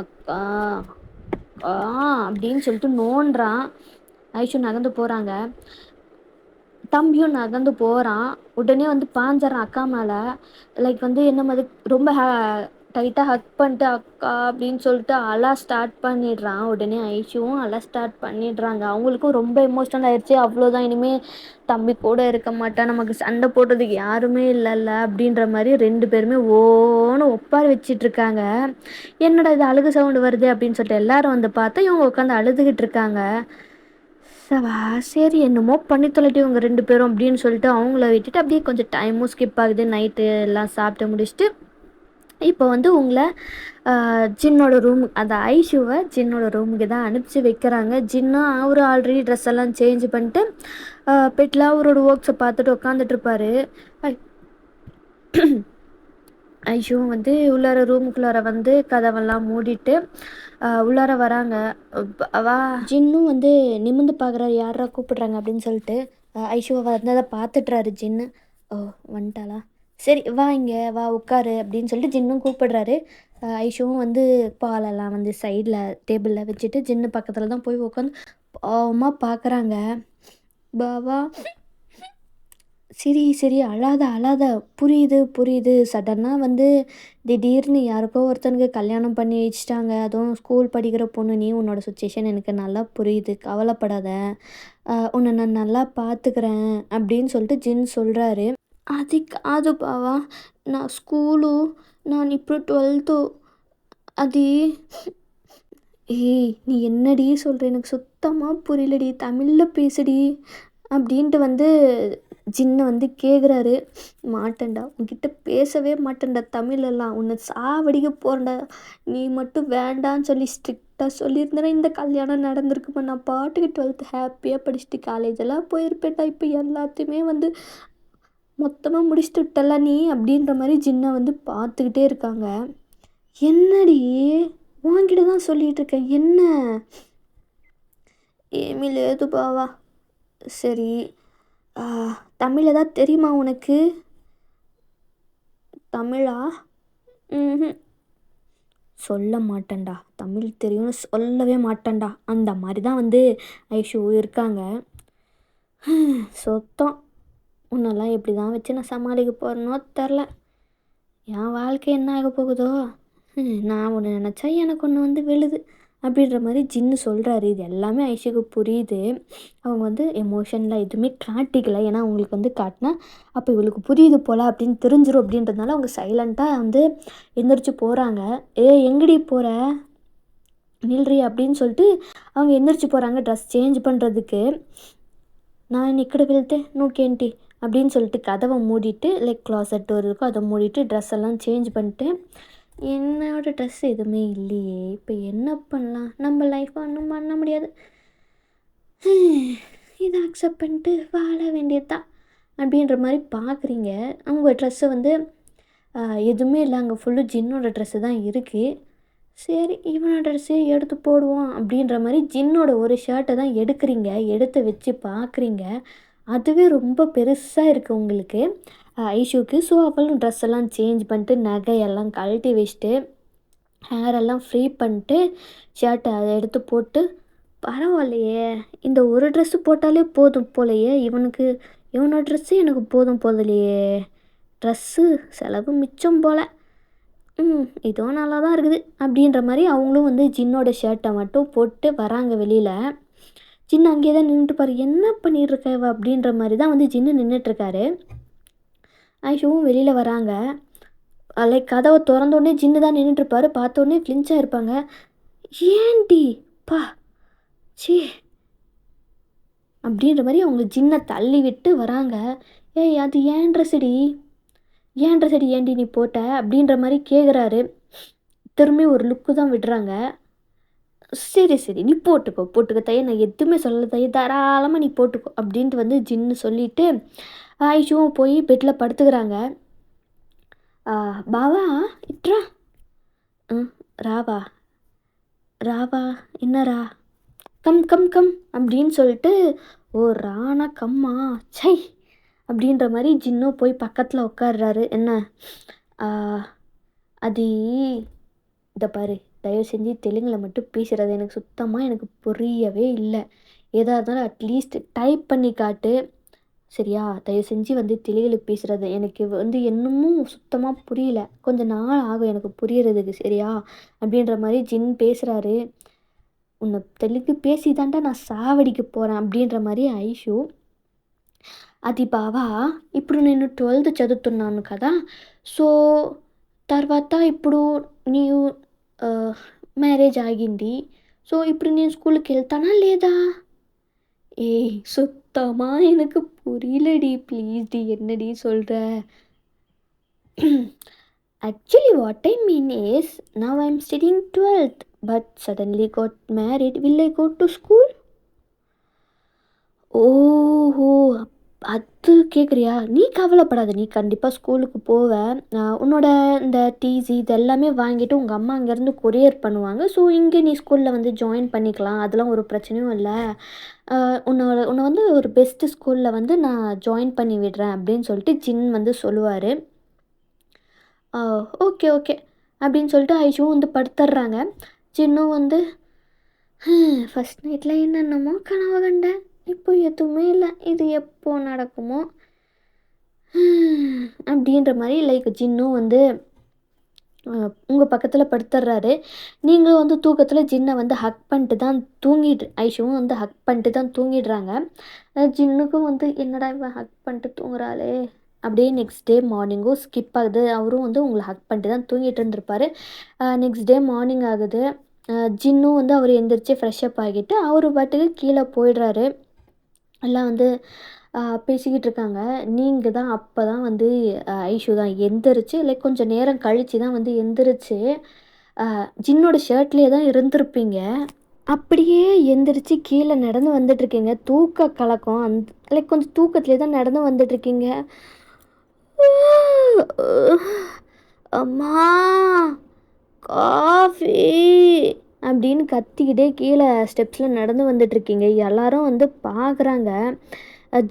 அக்கா அப்படின்னு சொல்லிட்டு நோண்டுறான். ஐஷு நகர்ந்து போகிறாங்க, தம்பியும் நகர்ந்து போகிறான். உடனே வந்து பாஞ்சிட்றான் அக்கா மேலே. லைக் வந்து என்ன மாதிரி ரொம்ப டைட்டாக ஹக் பண்ணிட்டு அக்கா அப்படின்னு சொல்லிட்டு அழ ஸ்டார்ட் பண்ணிடுறான். உடனே ஐஷுவும் அழ ஸ்டார்ட் பண்ணிடுறாங்க. அவங்களுக்கும் ரொம்ப எமோஷ்னல் ஆயிடுச்சு. அவ்வளோதான், இனிமேல் தம்பி கூட இருக்க மாட்டான், நமக்கு சண்டை போடுறதுக்கு யாருமே இல்லைல்ல அப்படின்ற மாதிரி ரெண்டு பேருமே ஓன்னு ஒப்பாரி வச்சிட்ருக்காங்க. என்னடா இது அழுகு சவுண்டு வருது அப்படின்னு சொல்லிட்டு எல்லாரும் வந்து பார்த்தா இவங்க உட்காந்து அழுதுகிட்டு இருக்காங்க. சவா, சரி என்னமோ பண்ணி தொலைட்டி இவங்க ரெண்டு பேரும் அப்படின்னு சொல்லிட்டு அவங்கள விட்டுட்டு அப்படியே கொஞ்சம் டைமும் ஸ்கிப் ஆகுது. நைட்டு எல்லாம் சாப்பிட்டு முடிச்சுட்டு இப்போ வந்து உங்களை ஜின்னோட ரூம், அந்த ஐஷுவை ஜின்னோட ரூமுக்கு தான் அனுப்பிச்சி வைக்கிறாங்க. ஜின்னும் அவர் ஆல்ரெடி ட்ரெஸ் எல்லாம் சேஞ்ச் பண்ணிட்டு பெட்டில் அவரோட ஒர்க்ஸை பார்த்துட்டு உட்காந்துட்ருப்பாரு. ஐஷுவும் வந்து உள்ளார ரூமுக்குள்ளார வந்து கதவெல்லாம் மூடிட்டு உள்ளார வராங்க. வா ஜின்னும் வந்து நிமிந்து பார்க்குறாரு, யாரா கூப்பிடுறாங்க அப்படின்னு சொல்லிட்டு. ஐஷுவை வந்ததை பார்த்துட்றாரு ஜின்னு. ஓ, வந்துட்டாளா, சரி வா இங்கே வா உட்காரு அப்படின்னு சொல்லிட்டு ஜின்னும் கூப்பிடுறாரு. ஐஷுவும் வந்து பாலெல்லாம் வந்து சைடில் டேபிளில் வச்சுட்டு ஜின்னு பக்கத்தில் தான் போய் உட்காந்து பாவமாக பார்க்குறாங்க. பாவா சரி சரி அழாத அழாத, புரியுது புரியுது. சடனாக வந்து திடீர்னு யாருக்கோ ஒருத்தனுக்கு கல்யாணம் பண்ணி வச்சிட்டாங்க, அதுவும் ஸ்கூல் படிக்கிற பொண்ணு. நீ உன்னோட சுச்சுவேஷன் எனக்கு நல்லா புரியுது, கவலைப்படாத, உன்னை நான் நல்லா பார்த்துக்கிறேன் அப்படின்னு சொல்லிட்டு ஜின் சொல்கிறாரு. அது காது பாவா, நான் ஸ்கூலு, நான் இப்போ 12th. அது ஏய் நீ என்னடி சொல்கிற, எனக்கு சுத்தமாக புரியலடி, தமிழில் பேசுடி அப்படின்ட்டு வந்து ஜின்னு வந்து கேட்குறாரு. மாட்டேன்டா, உன்கிட்ட பேசவே மாட்டேன்டா தமிழெல்லாம், உன்னை சாவடிக்க போகிறேன்டா, நீ மட்டும் வேண்டான்னு சொல்லி ஸ்ட்ரிக்டாக சொல்லியிருந்தேன்னா இந்த கல்யாணம் நடந்திருக்குமா, நான் பாட்டுக்கு 12th ஹாப்பியாக படிச்சுட்டு காலேஜெல்லாம் போயிருப்பேன்டா. இப்போ எல்லாத்தையுமே வந்து மொத்தமாக முடிச்சுட்டு விட்டல நீ அப்படின்ற மாதிரி ஜின்னை வந்து பார்த்துக்கிட்டே இருக்காங்க. என்னடி உன்கிட்ட தான் சொல்லிகிட்டு இருக்கேன், என்ன ఏమీ లేదు బావా. சரி. ஆ, தமிழ் ஏதாவது தெரியுமா உனக்கு? தமிழா? ம்ஹூம். சொல்ல மாட்டேன்டா. தமிழ் தெரியும்னு சொல்லவே மாட்டேன்டா. அந்த மாதிரி தான் வந்து ஐஷு இருக்காங்க. சுத்தம். உன்னெல்லாம் எப்படி தான் வச்சு நான் சமாளிக்க போகிறேனோ தெரில. என் வாழ்க்கை என்ன ஆக போகுதோ. நான் ஒன்று நினச்சா எனக்கு ஒன்று வந்து விழுது அப்படின்ற மாதிரி ஜின்னு சொல்கிறாரு. இது எல்லாமே ஐஷுக்கு புரியுது. அவங்க வந்து எமோஷனில் எதுவுமே காட்டிக்கல. ஏன்னா அவங்களுக்கு வந்து காட்டினா அப்போ இவளுக்கு புரியுது போல் அப்படின்னு தெரிஞ்சிடும் அப்படின்றதுனால அவங்க சைலண்ட்டாக வந்து எந்திரிச்சு போகிறாங்க. எங்கடி போகிற, நில்றி அப்படின்னு சொல்லிட்டு அவங்க எந்திரிச்சு போகிறாங்க ட்ரெஸ் சேஞ்ச் பண்ணுறதுக்கு. நான் ఇక్కడ వెళ్తే నువ్వుకేంటి அப்படின்னு சொல்லிட்டு கதவை மூடிட்டு, லைக் க்ளாசட் டோர் இருக்கும் அதை மூடிட்டு ட்ரெஸ் எல்லாம் சேஞ்ச் பண்ணிட்டு, என்னோடய ட்ரெஸ் எதுவுமே இல்லையே, இப்போ என்ன பண்ணலாம், நம்ம லைஃப் ஒன்றும் பண்ண முடியாது, இதை அக்செப்ட் பண்ணிட்டு வாழ வேண்டியது தான் அப்படின்ற மாதிரி பார்க்குறீங்க. அவங்க ட்ரெஸ்ஸை வந்து எதுவுமே இல்லை, அங்கே ஃபுல்லு ஜின்னோட ட்ரெஸ்ஸு தான் இருக்குது. சரி இவனோட ட்ரெஸ்ஸே எடுத்து போடுவோம் அப்படின்ற மாதிரி ஜின்னோட ஒரு ஷர்ட்டை தான் எடுக்கிறீங்க. எடுத்து வச்சு பார்க்குறீங்க. அதுவே ரொம்ப பெருசாக இருக்குது உங்களுக்கு ஐஷுக்கு. ஸோ அவளும் ட்ரெஸ் எல்லாம் சேஞ்ச் பண்ணிட்டு நகையெல்லாம் கழட்டி வச்சுட்டு ஹேரெல்லாம் ஃப்ரீ பண்ணிட்டு ஷர்ட்டை அதை எடுத்து போட்டு, பரவாயில்லையே இந்த ஒரு ட்ரெஸ்ஸு போட்டாலே போதும் போலையே, இவனோட ட்ரெஸ்ஸு எனக்கு போதும் போதலையே, ட்ரெஸ்ஸு செலவு மிச்சம் போல், இதுவும் நல்லா தான் இருக்குது அப்படின்ற மாதிரி அவங்களும் வந்து ஜின்னோட ஷர்ட்டை மட்டும் போட்டு வராங்க வெளியில். ஜின்னு அங்கேயே தான் நின்றுட்டுப்பாரு. என்ன பண்ணிகிட்ருக்க இவ அப்படின்ற மாதிரி தான் வந்து ஜின்னு நின்றுட்டுருக்காரு. ஐஷுவும் வெளியில் வராங்க. லைக் கதவை திறந்தோடனே ஜின்னு தான் நின்றுட்டுருப்பாரு. பார்த்தோன்னே ஃப்ளின்ச்சாக இருப்பாங்க. ஏன்டி பா சே அப்படின்ற மாதிரி அவங்க ஜின்னை தள்ளி விட்டு வராங்க. ஏய் அது ஏன் ட்ரெஸ்ஸுடி, ஏன் ட்ரெஸ்ஸடி ஏன்டி நீ போட்ட அப்படின்ற மாதிரி கேட்குறாரு. திரும்பி ஒரு லுக்கு தான் விடுறாங்க. சரி சரி நீ போட்டுக்கோ தைய, நான் எதுவுமே சொல்லலை தைய, தாராளமாக நீ போட்டுக்கோ அப்படின்ட்டு வந்து ஜின்னு சொல்லிவிட்டு ஐஷுவும் போய் பெட்டில் படுத்துக்கிறாங்க. பாவா இட்ரா. ராவா ராவா என்னரா, கம் கம் கம் அப்படின்னு சொல்லிட்டு, ஓ ராணா கம்மா சை அப்படின்ற மாதிரி ஜின்னும் போய் பக்கத்தில் உட்காடுறாரு. என்ன அது இதை பாரு, தயவு செஞ்சு தெலுங்கில் மட்டும் பேசுகிறது எனக்கு புரியவே இல்லை. எதாக இருந்தாலும் அட்லீஸ்ட் டைப் பண்ணி காட்டு சரியா, தயவு செஞ்சு வந்து தெலுங்கில் பேசுகிறது எனக்கு வந்து இன்னமும் சுத்தமாக புரியல, கொஞ்சம் நாள் ஆகும் எனக்கு புரியறதுக்கு சரியா அப்படின்ற மாதிரி ஜின் பேசுகிறாரு. உன்னை தெலுங்கு பேசி தாண்டா நான் సావడికి పోகிறேன் அப்படின்ற மாதிரி ఐషు. అది బావా ఇప్పుడు నేను 12th చదువుతున్నాను కదా, సో తర్వాత ఇప్పుడు నీవు మ్యారేజ్ ఆగింది, సో ఇప్పుడు నేను స్కూల్కి వెళ్తానా లేదా? ஏய் சுத்தமாக எனக்கு புரியலடி, ப்ளீஸ் டி என்னடி சொல்கிற? Actually what I mean is now I am studying 12th but suddenly got married. Will I go to school? ஓஹோ அது கேட்குறியா, நீ கவலைப்படாத, நீ கண்டிப்பாக ஸ்கூலுக்கு போவ. உன்னோட இந்த டிசி இது எல்லாமே வாங்கிட்டு உங்கள் அம்மா அங்கேருந்து கொரியர் பண்ணுவாங்க. ஸோ இங்கே நீ ஸ்கூலில் வந்து ஜாயின் பண்ணிக்கலாம், அதெல்லாம் ஒரு பிரச்சனையும் இல்லை. உன்னை வந்து ஒரு பெஸ்ட்டு ஸ்கூலில் வந்து நான் ஜாயின் பண்ணி விடுறேன் அப்படின்னு சொல்லிட்டு ஜின் வந்து சொல்லுவார். ஓகே ஓகே அப்படின்னு சொல்லிட்டு ஐஷுவும் வந்து படுத்துடுறாங்க. ஜின்னும் வந்து ஃபஸ்ட் நைட்டில் என்னென்னமோ கனவு கண்டேன், இப்போ எதுவுமே இல்லை, இது எப்போ நடக்குமோ அப்படின்ற மாதிரி லைக் ஜின்னும் வந்து உங்கள் பக்கத்தில் படுத்துடுறாரு. நீங்களும் வந்து தூக்கத்தில் ஜின்னை வந்து ஹக் பண்ணிட்டு தான் ஐஷுவும் வந்து ஹக் பண்ணிட்டு தான் தூங்கிடுறாங்க. ஜின்னுக்கும் வந்து என்னடா இவன் ஹக் பண்ணிட்டு தூங்குறாளே அப்படியே நெக்ஸ்ட் டே மார்னிங்கும் ஸ்கிப் ஆகுது. அவரும் வந்து உங்களை ஹக் பண்ணிட்டு தான் தூங்கிட்டு இருந்திருப்பார். நெக்ஸ்ட் டே மார்னிங் ஆகுது. ஜின்னும் வந்து அவர் எந்திரிச்சு ஃப்ரெஷ்அப் ஆகிட்டு அவர் பாட்டுக்கு கீழே போயிடுறாரு. எல்லாம் வந்து பேசிக்கிட்டு இருக்காங்க. நீங்கள் தான் அப்போ தான் வந்து ஐஷு தான் எந்திரிச்சு லைக் கொஞ்சம் நேரம் கழித்து தான் வந்து எந்திரிச்சு ஜின்னோட ஷர்ட்லேயே தான் இருந்திருப்பீங்க. அப்படியே எந்திரிச்சு கீழே நடந்து வந்துட்டுருக்கீங்க. தூக்க கலக்கம் லைக் கொஞ்சம் தூக்கத்துலேயே தான் நடந்து வந்துட்டுருக்கீங்க. அம்மா காஃபி அப்படின்னு கத்திக்கிட்டே கீழே ஸ்டெப்ஸில் நடந்து வந்துட்டுருக்கீங்க. எல்லாரும் வந்து பார்க்குறாங்க.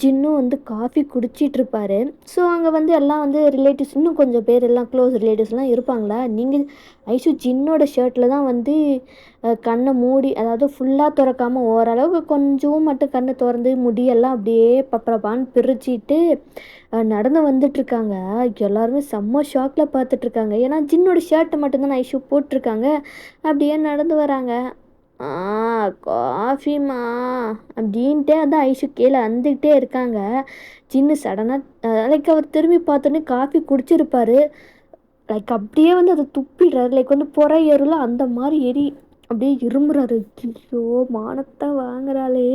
ஜின்னும் வந்து காஃபி குடிச்சிட்ருப்பாரு. ஸோ அங்கே வந்து எல்லாம் வந்து ரிலேட்டிவ்ஸ் இன்னும் கொஞ்சம் பேர் எல்லாம் க்ளோஸ் ரிலேட்டிவ்ஸ்லாம் இருப்பாங்களா. நீங்கள் ஐஷு ஜின்னோட ஷர்ட்டில் தான் வந்து கண்ணை மூடி, அதாவது ஃபுல்லாக திறக்காமல் ஓரளவுக்கு கொஞ்சம் மட்டும் கண்ணை திறந்து முடியெல்லாம் அப்படியே பப்பரப்பான்னு பிரிச்சுட்டு நடந்து வந்துட்டுருக்காங்க. எல்லாருமே செம்ம ஷாக்கில் பார்த்துட்ருக்காங்க. ஏன்னா ஜின்னோட ஷர்ட்டை மட்டும்தான் ஐஷு போட்டிருக்காங்க. அப்படியே நடந்து வராங்க. காஃபிமா அப்படின்ட்டே அதான் ஐஷு கீழே வந்துக்கிட்டே இருக்காங்க. ஜின்னு சடனாக லைக் அவர் திரும்பி பார்த்தோன்னே காஃபி குடிச்சிருப்பாரு. லைக் அப்படியே வந்து அதை துப்பிடுறாரு. லைக் வந்து புற ஏறுல அந்த மாதிரி அப்படியே இருமுறாரு. ஐயோ மானத்தை வாங்குறாளே,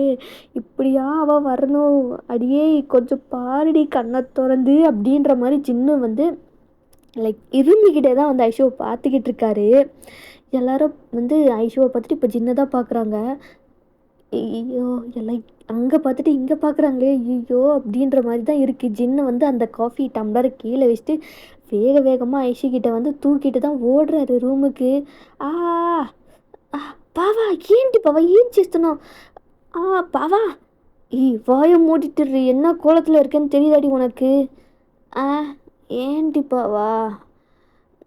இப்படியா அவள் வரணும், அடியே கொஞ்சம் பாருடி கண்ணை திறந்து அப்படின்ற மாதிரி ஜின்னு வந்து லைக் இருமிக்கிட்டே தான் வந்து ஐஷோவை பார்த்துக்கிட்டு இருக்காரு. எல்லாரும் வந்து ஐஷோவை பார்த்துட்டு இப்போ ஜின்னை தான் பார்க்குறாங்க. ஐயோ எல்லாம் அங்கே பார்த்துட்டு இங்கே பார்க்குறாங்களே, ஐயோ அப்படின்ற மாதிரி தான் இருக்குது. ஜின்னு வந்து அந்த காஃபி டம்ளரை கீழே வச்சுட்டு வேக வேகமாக ஐஷுக்கிட்ட வந்து தூக்கிட்டு தான் ஓடுறாரு ரூமுக்கு. ఆ బావా ఏంటి బావా ఏం చేస్తున్నావు? బావా ఈ వాయు మూడిட்டுரு, என்ன கோலத்தில் இருக்கேன்னு தெரியுதாடி உனக்கு? ఏంటి బావా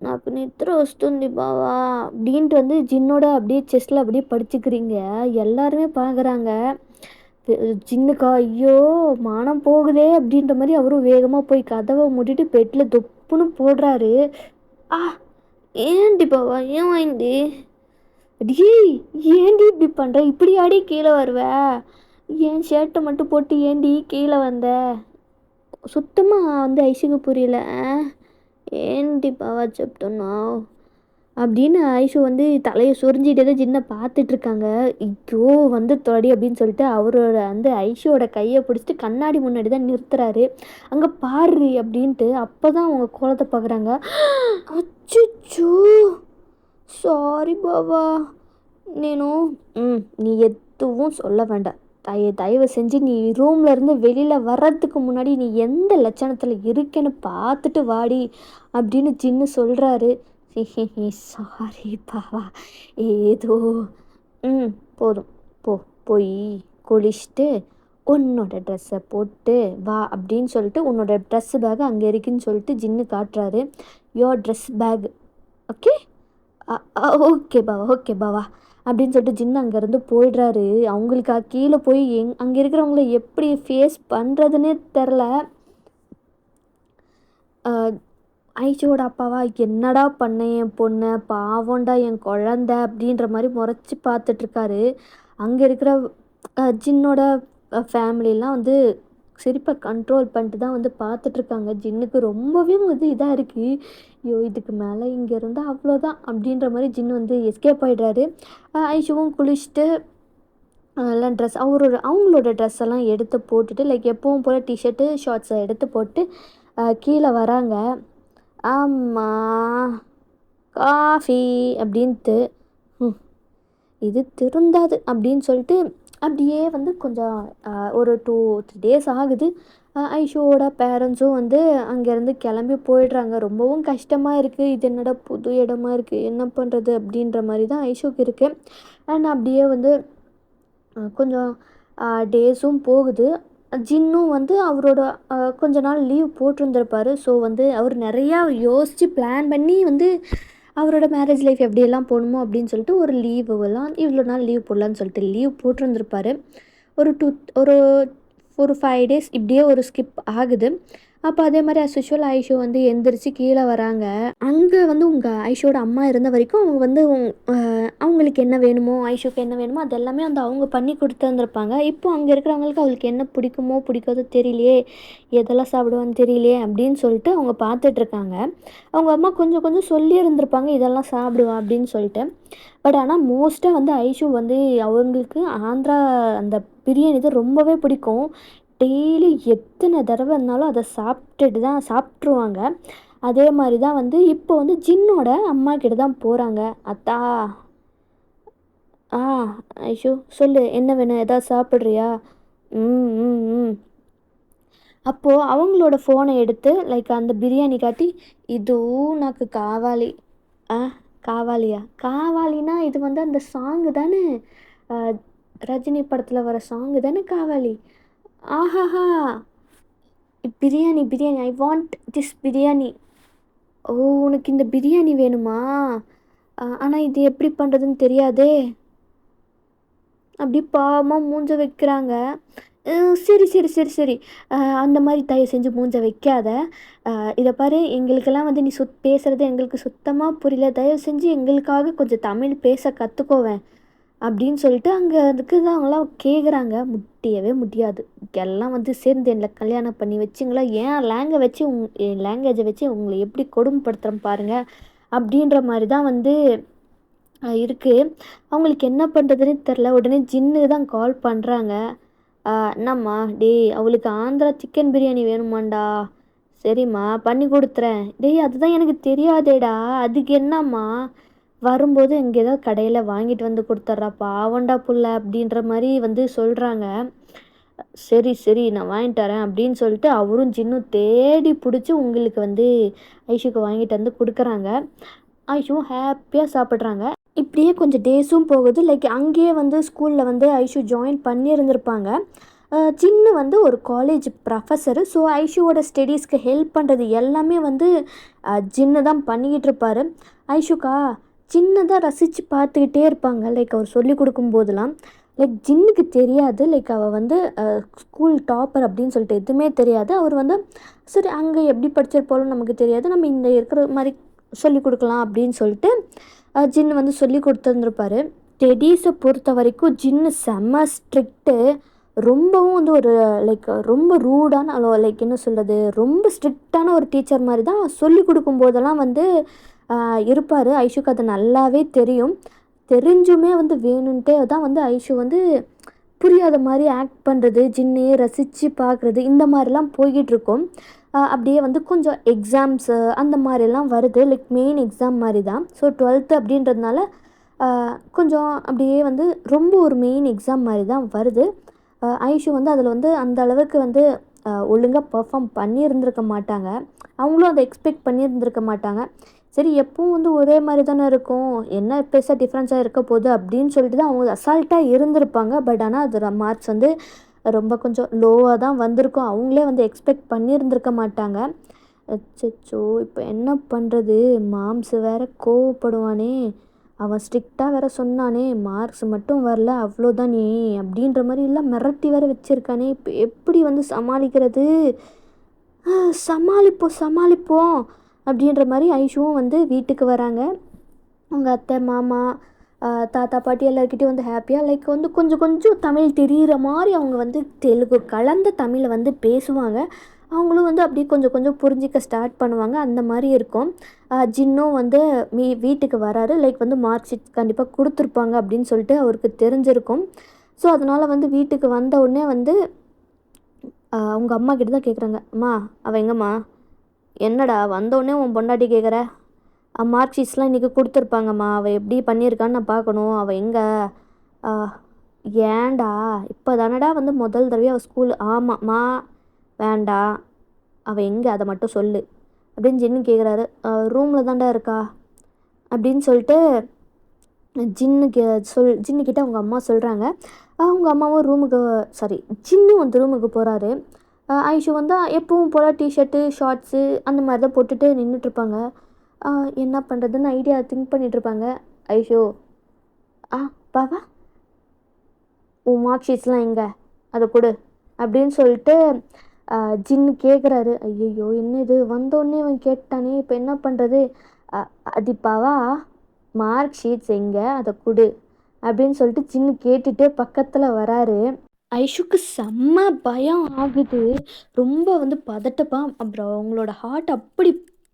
నాకు నిద్ర వస్తుంది బావா அப்படின்ட்டு வந்து ஜின்னோட அப்படியே செஸ்டில் அப்படியே படிச்சுக்கிறீங்க. எல்லாருமே பார்க்குறாங்க. ஜின்னுக்கா ஐயோ மானம் போகுதே அப்படின்ற மாதிரி அவரும் வேகமாக போய் கதவை மூடிட்டு பெட்டில் தொப்புன்னு போடுறாரு. ఏంటి బావా ఏమైంది? டேய் ஏண்டி இப்படி பண்ணுற? இப்படி ஆடி கீழே வருவ? என் ஷர்ட்டை மட்டும் போட்டு ஏண்டி கீழே வந்த? சுத்தமாக வந்து ஐஷுக்கு புரியல. ఏంటి బావా చెప్తున్నావు அப்படின்னு ஐஷு வந்து தலையை சொரிஞ்சிட்டே தான் ஜின்னை பார்த்துட்ருக்காங்க. ஐயோ வந்து தொடி அப்படின்னு சொல்லிட்டு அவரோட அந்த ஐஷுவோட கையை பிடிச்சிட்டு கண்ணாடி முன்னாடி தான் நிறுத்துறாரு. அங்கே பாரு அப்படின்ட்டு. அப்போ தான் அவங்க கோலத்தை பார்க்குறாங்க. அச்சோ சாரி బావా నేను நீ எதுவும் சொல்ல வேண்டாம். தயவு செஞ்சு நீ ரூம்லேருந்து வெளியில் வர்றதுக்கு முன்னாடி நீ எந்த லட்சணத்தில் இருக்கேன்னு பார்த்துட்டு வாடி அப்படின்னு ஜின்னு சொல்கிறாரு. சாரி பாவா ஏதோ போதும் போய் குளிச்சுட்டு உன்னோட ட்ரெஸ்ஸை போட்டு வா அப்படின்னு சொல்லிட்டு உன்னோட ட்ரெஸ் பேக் அங்கே இருக்குன்னு சொல்லிட்டு ஜின்னு காட்டுறாரு. Your dress back okay okay பாவா அப்படின்னு சொல்லிட்டு ஜின்னு அங்கேருந்து போயிடுறாரு. அவங்களுக்கு கீழே போய் அங்கே இருக்கிறவங்கள எப்படி ஃபேஸ் பண்ணுறதுன்னே தெரில. ஐஷோட அப்பாவா என்னடா பண்ண என் பொண்ணை, பாவண்டா என் குழந்த அப்படின்ற மாதிரி முறைச்சி பார்த்துட்ருக்காரு. அங்கே இருக்கிற ஜின்னோட ஃபேமிலிலாம் வந்து சிரிப்பை கண்ட்ரோல் பண்ணிட்டு தான் வந்து பார்த்துட்ருக்காங்க. ஜின்னுக்கு ரொம்பவே வந்து இதாக இருக்குது. ஐயோ இதுக்கு மேலே இங்கே இருந்தால் அவ்வளோதான் அப்படின்ற மாதிரி ஜின்னு வந்து எஸ்கேப் ஆகிடுறாரு. ஐஷுவும் குளிச்சுட்டு எல்லாம் அவங்களோட ட்ரெஸ் எல்லாம் எடுத்து போட்டுட்டு லைக் எப்பவும் போல் டிஷர்ட்டு ஷார்ட்ஸை எடுத்து போட்டு கீழே வராங்க. ஆமாம் காஃபி அப்படின்ட்டு இது திருந்தாது அப்படின்னு சொல்லிட்டு அப்படியே வந்து கொஞ்சம் ஒரு 2-3 டேஸ் ஆகுது. ஐஷுவோட பேரண்ட்ஸும் வந்து அங்கேருந்து கிளம்பி போயிடுறாங்க. ரொம்பவும் கஷ்டமாக இருக்குது. இது என்னடா புது இடமா இருக்குது, என்ன பண்ணுறது அப்படின்ற மாதிரி தான் ஐஷுக்கு இருக்குது. அண்ட் அப்படியே வந்து கொஞ்சம் டேஸும் போகுது. ஜின்னும் வந்து அவரோட கொஞ்ச நாள் லீவ் போட்டிருந்துருப்பார். ஸோ வந்து அவர் நிறையா யோசித்து பிளான் பண்ணி வந்து அவரோட மேரேஜ் லைஃப் எப்படியெல்லாம் போகணுமோ அப்படின்னு சொல்லிட்டு ஒரு லீவுலாம் இவ்வளோ நாள் லீவ் போடலான்னு சொல்லிட்டு லீவ் போட்டிருந்துருப்பார். ஒரு 5 டேஸ் இப்படியே ஒரு ஸ்கிப் ஆகுது. அப்போ அதே மாதிரி அஸ்யூஷுவல் ஐஷு வந்து எந்திரிச்சு கீழே வராங்க. அங்கே வந்து உங்கள் ஐஷோட அம்மா இருந்த வரைக்கும் அவங்க வந்து அவங்களுக்கு என்ன வேணுமோ, ஐஷுக்கு என்ன வேணுமோ அது எல்லாமே வந்து அவங்க பண்ணி கொடுத்துருந்துருப்பாங்க. இப்போ அங்கே இருக்கிறவங்களுக்கு அவளுக்கு என்ன பிடிக்குமோ பிடிக்காதோ தெரியலையே, எதெல்லாம் சாப்பிடுவான்னு தெரியலையே அப்படின்னு சொல்லிட்டு அவங்க பார்த்துட்ருக்காங்க. அவங்க அம்மா கொஞ்சம் கொஞ்சம் சொல்லியிருந்திருப்பாங்க இதெல்லாம் சாப்பிடுவா அப்படின்னு சொல்லிட்டு. பட் ஆனால் மோஸ்ட்டாக வந்து ஐஷு வந்து அவங்களுக்கு ஆந்திரா அந்த பிரியாணி தான் ரொம்பவே பிடிக்கும். டெய்லி எத்தனை தடவை இருந்தாலும் அதை சாப்பிட்ருவாங்க. அதே மாதிரி தான் வந்து இப்போ வந்து ஜின்னோட அம்மா கிட்ட தான் போகிறாங்க. அத்தா ஐஷு சொல்லு என்ன வேணும், எதாவது சாப்பிட்றியா? அப்போது அவங்களோட ஃபோனை எடுத்து லைக் அந்த பிரியாணி காட்டி இதுவும் నాకు కావాలి காவாலியா? காவாலினா இது வந்து அந்த சாங்கு தானே? அ ரஜினி படத்துல வர சாங்கு தானே காவாலி? ஆஹாஹா! Biryani biryani. I want this biryani. ஓ! உனக்கு இந்த பிரியாணி வேணுமா? ஆனா இது எப்படி பண்றதுன்னு தெரியாதே! அப்படி பாவமா மூஞ்ச வைக்கிறாங்க. சரி, சரி, சரி, சரி. அந்த மாரி தயவு செஞ்சு மூஞ்ச வைக்காத. இத பாரு எங்களுக்கெல்லாம் வந்து நீ பேசுறது எங்களுக்கு சுத்தமா புரியல. தயவு செஞ்சு எங்களுக்காக கொஞ்சம் தமிழ் பேச கத்துக்கோவேன். அப்படின்னு சொல்லிட்டு அங்க இருக்கிறவங்கலாம் கேட்குறாங்க. முடியவே முடியாது. எல்லாம் வந்து சேர்ந்து என்ன கல்யாணம் பண்ணி வச்சுங்களா, என் லேங்குவேஜ வச்சு உங்கள எப்படி கொடுமைப்படுத்துறேன் பாருங்க. அப்படின்ற மாரி தான் வந்து இருக்கு. அவங்களுக்கு என்ன பண்ணுறதுன்னே தெரில. உடனே ஜின்னுக்கு தான் கால் பண்ணுறாங்க. "என்னம்மா டேய் அவளுக்கு ஆந்திரா சிக்கன் பிரியாணி வேணுமான்டா. சரிம்மா பண்ணி கொடுத்துறேன். டேய் அதுதான் எனக்கு தெரியாதேடா. அதுக்கு என்னம்மா வரும்போது இங்கே ஏதோ கடையில் வாங்கிட்டு வந்து கொடுத்துட்றா பாவம்டா புள்ள" அப்படின்ற மாதிரி வந்து சொல்கிறாங்க. சரி சரி நான் வாங்கிட்டு வரேன் அப்படின்னு சொல்லிட்டு அவரும் ஜின்னும் தேடி பிடிச்சி உங்களுக்கு வந்து ஐஷுக்கு வாங்கிட்டு வந்து கொடுக்குறாங்க. ஐஷுவும் ஹாப்பியாக சாப்பிட்றாங்க. இப்படியே கொஞ்சம் டேஸும் போகுது. லைக் அங்கேயே வந்து ஸ்கூலில் வந்து ஐஷு ஜாயின் பண்ணியிருந்திருப்பாங்க. ஜின்னு வந்து ஒரு காலேஜ் ப்ரொஃபஸரு. ஸோ ஐஷுவோட ஸ்டடீஸ்க்கு ஹெல்ப் பண்ணுறது எல்லாமே வந்து ஜின்னு தான் பண்ணிக்கிட்டு இருப்பார். ஐஷுக்கா ஜின்னை ரசித்து பார்த்துக்கிட்டே இருப்பாங்க. லைக் அவர் சொல்லி கொடுக்கும்போதெல்லாம் லைக் ஜின்னுக்கு தெரியாது. லைக் அவள் வந்து ஸ்கூல் டாப்பர் அப்படின்னு சொல்லிட்டு எதுவுமே தெரியாது. அவர் வந்து சரி அங்கே எப்படி படிச்சிருப்பாலும் நமக்கு தெரியாது. நம்ம இந்த இருக்கிற மாதிரி சொல்லி கொடுக்கலாம் அப்படின்னு சொல்லிட்டு ஜின்னு வந்து சொல்லி கொடுத்துருந்துருப்பாரு. ஸ்டடீஸை பொறுத்த வரைக்கும் ஜின்னு செம்ம ஸ்ட்ரிக்ட்டு. ரொம்பவும் வந்து ஒரு லைக் ரொம்ப ரூடான லைக் என்ன சொல்கிறது, ரொம்ப ஸ்ட்ரிக்டான ஒரு டீச்சர் மாதிரி தான் சொல்லி கொடுக்கும்போதெல்லாம் வந்து இருப்பார். ஐஷுக்கு அது நல்லாவே தெரியும். தெரிஞ்சுமே வந்து வேணுன்ட்டே தான் வந்து ஐஷு வந்து புரியாத மாதிரி ஆக்ட் பண்ணுறது, ஜின்னையே ரசித்து பார்க்குறது, இந்த மாதிரிலாம் போய்கிட்டுருக்கும். அப்படியே வந்து கொஞ்சம் எக்ஸாம்ஸு அந்த மாதிரிலாம் வருது. லைக் மெயின் எக்ஸாம் மாதிரி தான். ஸோ 12th அப்படின்றதுனால கொஞ்சம் அப்படியே வந்து ரொம்ப ஒரு மெயின் எக்ஸாம் மாதிரி தான் வருது. ஐஷு வந்து அதில் வந்து அந்த அளவுக்கு வந்து ஒழுங்காக பெர்ஃபார்ம் பண்ணியிருந்திருக்க மாட்டாங்க. அவங்களும் அதை எக்ஸ்பெக்ட் பண்ணியிருந்திருக்க மாட்டாங்க. சரி எப்பவும் வந்து ஒரே மாதிரி தானே இருக்கும், என்ன பெருசாக டிஃப்ரென்ஸாக இருக்க போகுது அப்படின்னு சொல்லிட்டு தான் அவங்க அசால்ட்டாக இருந்திருப்பாங்க. பட் ஆனால் அது மார்க்ஸ் வந்து ரொம்ப கொஞ்சம் லோவாக தான் வந்திருக்கும். அவங்களே வந்து எக்ஸ்பெக்ட் பண்ணியிருந்திருக்க மாட்டாங்க. அச்சச்சோ! இப்போ என்ன பண்ணுறது? மாம்ஸ் வேறு கோவப்படுவானே, அவன் ஸ்ட்ரிக்டாக வேறு சொன்னானே, மார்க்ஸ் மட்டும் வரல அவ்வளோதானே அப்படின்ற மாதிரி எல்லாம் மிரட்டி வேறு வச்சுருக்கானே, இப்போ எப்படி வந்து சமாளிக்கிறது? சமாளிப்போம் சமாளிப்போம் அப்படின்ற மாதிரி ஐஷுவும் வந்து வீட்டுக்கு வராங்க. அவங்க அத்தை மாமா தாத்தா பாட்டி எல்லாருக்கிட்டையும் வந்து ஹாப்பியாக லைக் வந்து கொஞ்சம் கொஞ்சம் தமிழ் தெரிகிற மாதிரி அவங்க வந்து தெலுங்கு கலந்த தமிழை வந்து பேசுவாங்க. அவங்களும் வந்து அப்படியே கொஞ்சம் கொஞ்சம் புரிஞ்சிக்க ஸ்டார்ட் பண்ணுவாங்க. அந்த மாதிரி இருக்கும். ஜின்னும் வந்து வீட்டுக்கு வராரு. லைக் வந்து மார்க் ஷீட் கண்டிப்பாக கொடுத்துருப்பாங்க அப்படின்னு சொல்லிட்டு அவருக்கு தெரிஞ்சிருக்கும். ஸோ அதனால் வந்து வீட்டுக்கு வந்த உடனே வந்து அவங்க அம்மா கிட்ட தான் கேட்குறாங்க. அம்மா அவள் எங்கம்மா? என்னடா வந்தோடனே உன் பொண்டாட்டி கேட்குற? மார்க் ஷீட்ஸ்லாம் இன்றைக்கி கொடுத்துருப்பாங்கம்மா, அவள் எப்படி பண்ணியிருக்கான்னு நான் பார்க்கணும், அவள் எங்கே? ஏன்டா இப்போ தானடா வந்து முதல் தடவையாக அவள் ஸ்கூல். ஆமாம்மா வேண்டாம், அவள் எங்கே அதை மட்டும் சொல்லு அப்படின்னு ஜின்னு கேட்குறாரு. ரூமில் தான்டா இருக்கா அப்படின்னு சொல்லிட்டு ஜின்னுக்கிட்ட அவங்க அம்மா சொல்கிறாங்க. அவங்க அம்மாவும் ரூமுக்கு ஜின்னும் வந்து ரூமுக்கு போகிறாரு. ஐஷு வந்து எப்பவும் போல் டிஷர்ட்டு ஷார்ட்ஸு அந்த மாதிரி தான் போட்டுட்டு நின்றுட்டுருப்பாங்க. என்ன பண்ணுறதுன்னு ஐடியா திங்க் பண்ணிகிட்ருப்பாங்க. ஐஷு பாவா உன் மார்க் ஷீட்ஸ்லாம் எங்கே, அதை கொடு அப்படின்னு சொல்லிட்டு ஜின்னு கேட்குறாரு. ஐயோ என்ன இது வந்தோடனே அவன் கேட்டானே, இப்போ என்ன பண்ணுறது? அதிப்பாவா மார்க் ஷீட்ஸ் எங்கே, அதை கொடு அப்படின்னு சொல்லிட்டு ஜின்னு கேட்டுகிட்டே பக்கத்தில் வராரு. ஐஷுக்கு செம்ம பயம் ஆகுது. ரொம்ப வந்து பதட்டமாக அப்புறம் அவங்களோட ஹார்ட் அப்படி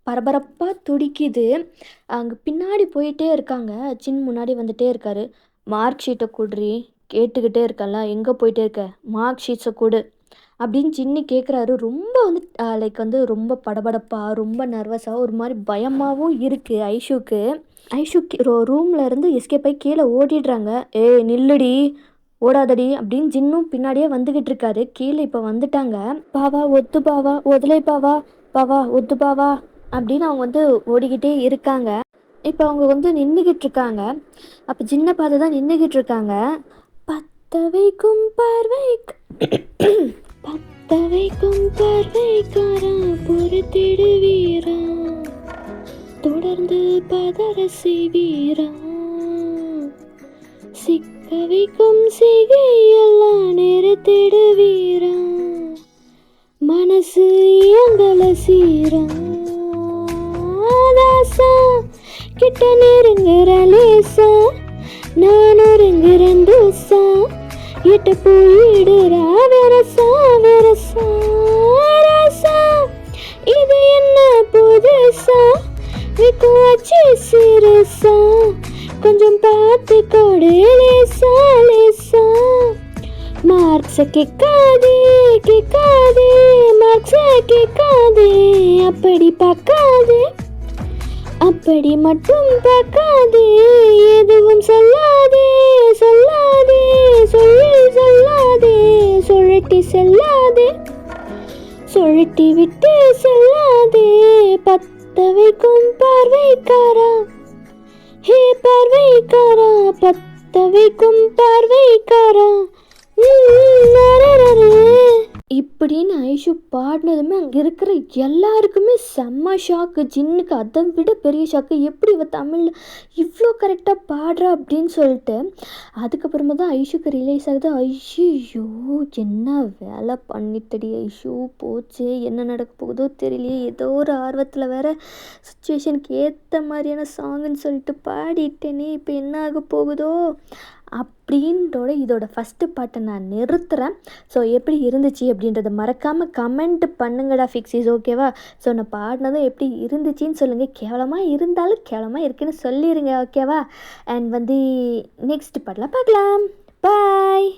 பரபரப்பாக துடிக்குது. அங்கே பின்னாடி போயிட்டே இருக்காங்க. ஜின் முன்னாடி வந்துட்டே இருக்காரு. மார்க் ஷீட்டை கொடுறி, கேட்டுக்கிட்டே இருக்கல, எங்கே போயிட்டே இருக்க, மார்க் ஷீட்ஸை கொடு அப்படின்னு ஜின்னு கேட்குறாரு. ரொம்ப வந்து லைக் வந்து ரொம்ப படபடப்பாக ரொம்ப நர்வஸாக ஒரு மாதிரி பயமாகவும் இருக்குது ஐஷுக்கு. ஐஷு ரூமில் இருந்து எஸ்கேப் ஆகி கீழே ஓடிடுறாங்க. ஏய் நில்லுடி, ஓடாதடி அப்படின்னு ஜின்னும் பின்னாடியே வந்துக்கிட்டு இருக்காரு. கீழே இப்போ வந்துட்டாங்க. பாவா ஒத்து பாவா ஒதுலை பாவா பாவா ஒத்து பாவா அப்படின்னு அவங்க வந்து ஓடிக்கிட்டே இருக்காங்க. இப்போ அவங்க வந்து நின்றுக்கிட்டு இருக்காங்க. அப்போ சின்ன பார்த்து தான் நின்றுக்கிட்டு இருக்காங்க. பத்த வைக்கும் பார்வை பத்த வைக்கும் பார்வைக்காரா பொறுத்திடு வீரா, தொடர்ந்து பதற செய்வீரா, சிக்க வைக்கும் சிகையெல்லாம் நிறுத்திடு வீரா, மனசு எங்கள சீரா, தாசா கிட்ட நெருங்குற லேசா, நான் ஒருங்குறேன் தூசா, கிட்ட போயிடுறா வெரசா வெரசா ராசா, இது என்ன புதுசா விக்கும் வச்சு சிறுசா, கொஞ்சம் பார்த்து கொடு லேசா லேசா, மார்க்ஸ கேட்காதே கேட்காதே, மார்க்ஸ கேட்காதே, அப்படி பார்க்காதே அப்படி மட்டும் பார்க்காதே, எதுவும் சொல்லாதே சொல்லாதே, சொல்லி சொல்லாதே, சுழட்டி செல்லாதே சுழட்டி விட்டு செல்லாதே, பத்த வைக்கும் பார்வைக்காரா, ஹே பார்வைக்காரா, பத்த வைக்கும் பார்வைக்காரா. இப்படின்னு ஐஷு பாடினதுமே அங்கே இருக்கிற எல்லாருக்குமே செம்ம ஷாக்கு. ஜின்னுக்கு அதை விட பெரிய ஷாக்கு, எப்படி இவ தமிழில் இவ்வளோ கரெக்டாக பாடுறா அப்படின்னு சொல்லிட்டு. அதுக்கப்புறமா தான் ஐஷுக்கு ரியலைஸ் ஆகுது, ஐயோ என்ன வேலை பண்ணிட்டடி ஐஷு, போச்சு என்ன நடக்க போகுதோ தெரியலையே, ஏதோ ஒரு ஆர்வத்தில் வேற சுச்சுவேஷனுக்கு ஏற்ற மாதிரியான சாங்குன்னு சொல்லிட்டு பாடிட்டேனே, இப்போ என்ன ஆக போகுதோ அப்படின்றோட இதோட ஃபஸ்ட்டு பாட்டை நான் நிறுத்துகிறேன். ஸோ எப்படி இருந்துச்சு அப்படின்றத மறக்காமல் கமெண்ட் பண்ணுங்கடா ஃபிக்ஸிஸ், ஓகேவா? ஸோ நான் பாடினதும் எப்படி இருந்துச்சின்னு சொல்லுங்கள். கேவலமாக இருந்தாலும் கேவலமாக இருக்குன்னு சொல்லிடுங்க, ஓகேவா? அண்ட் வந்து நெக்ஸ்ட் பாட்டில் பார்க்கலாம். பாய்.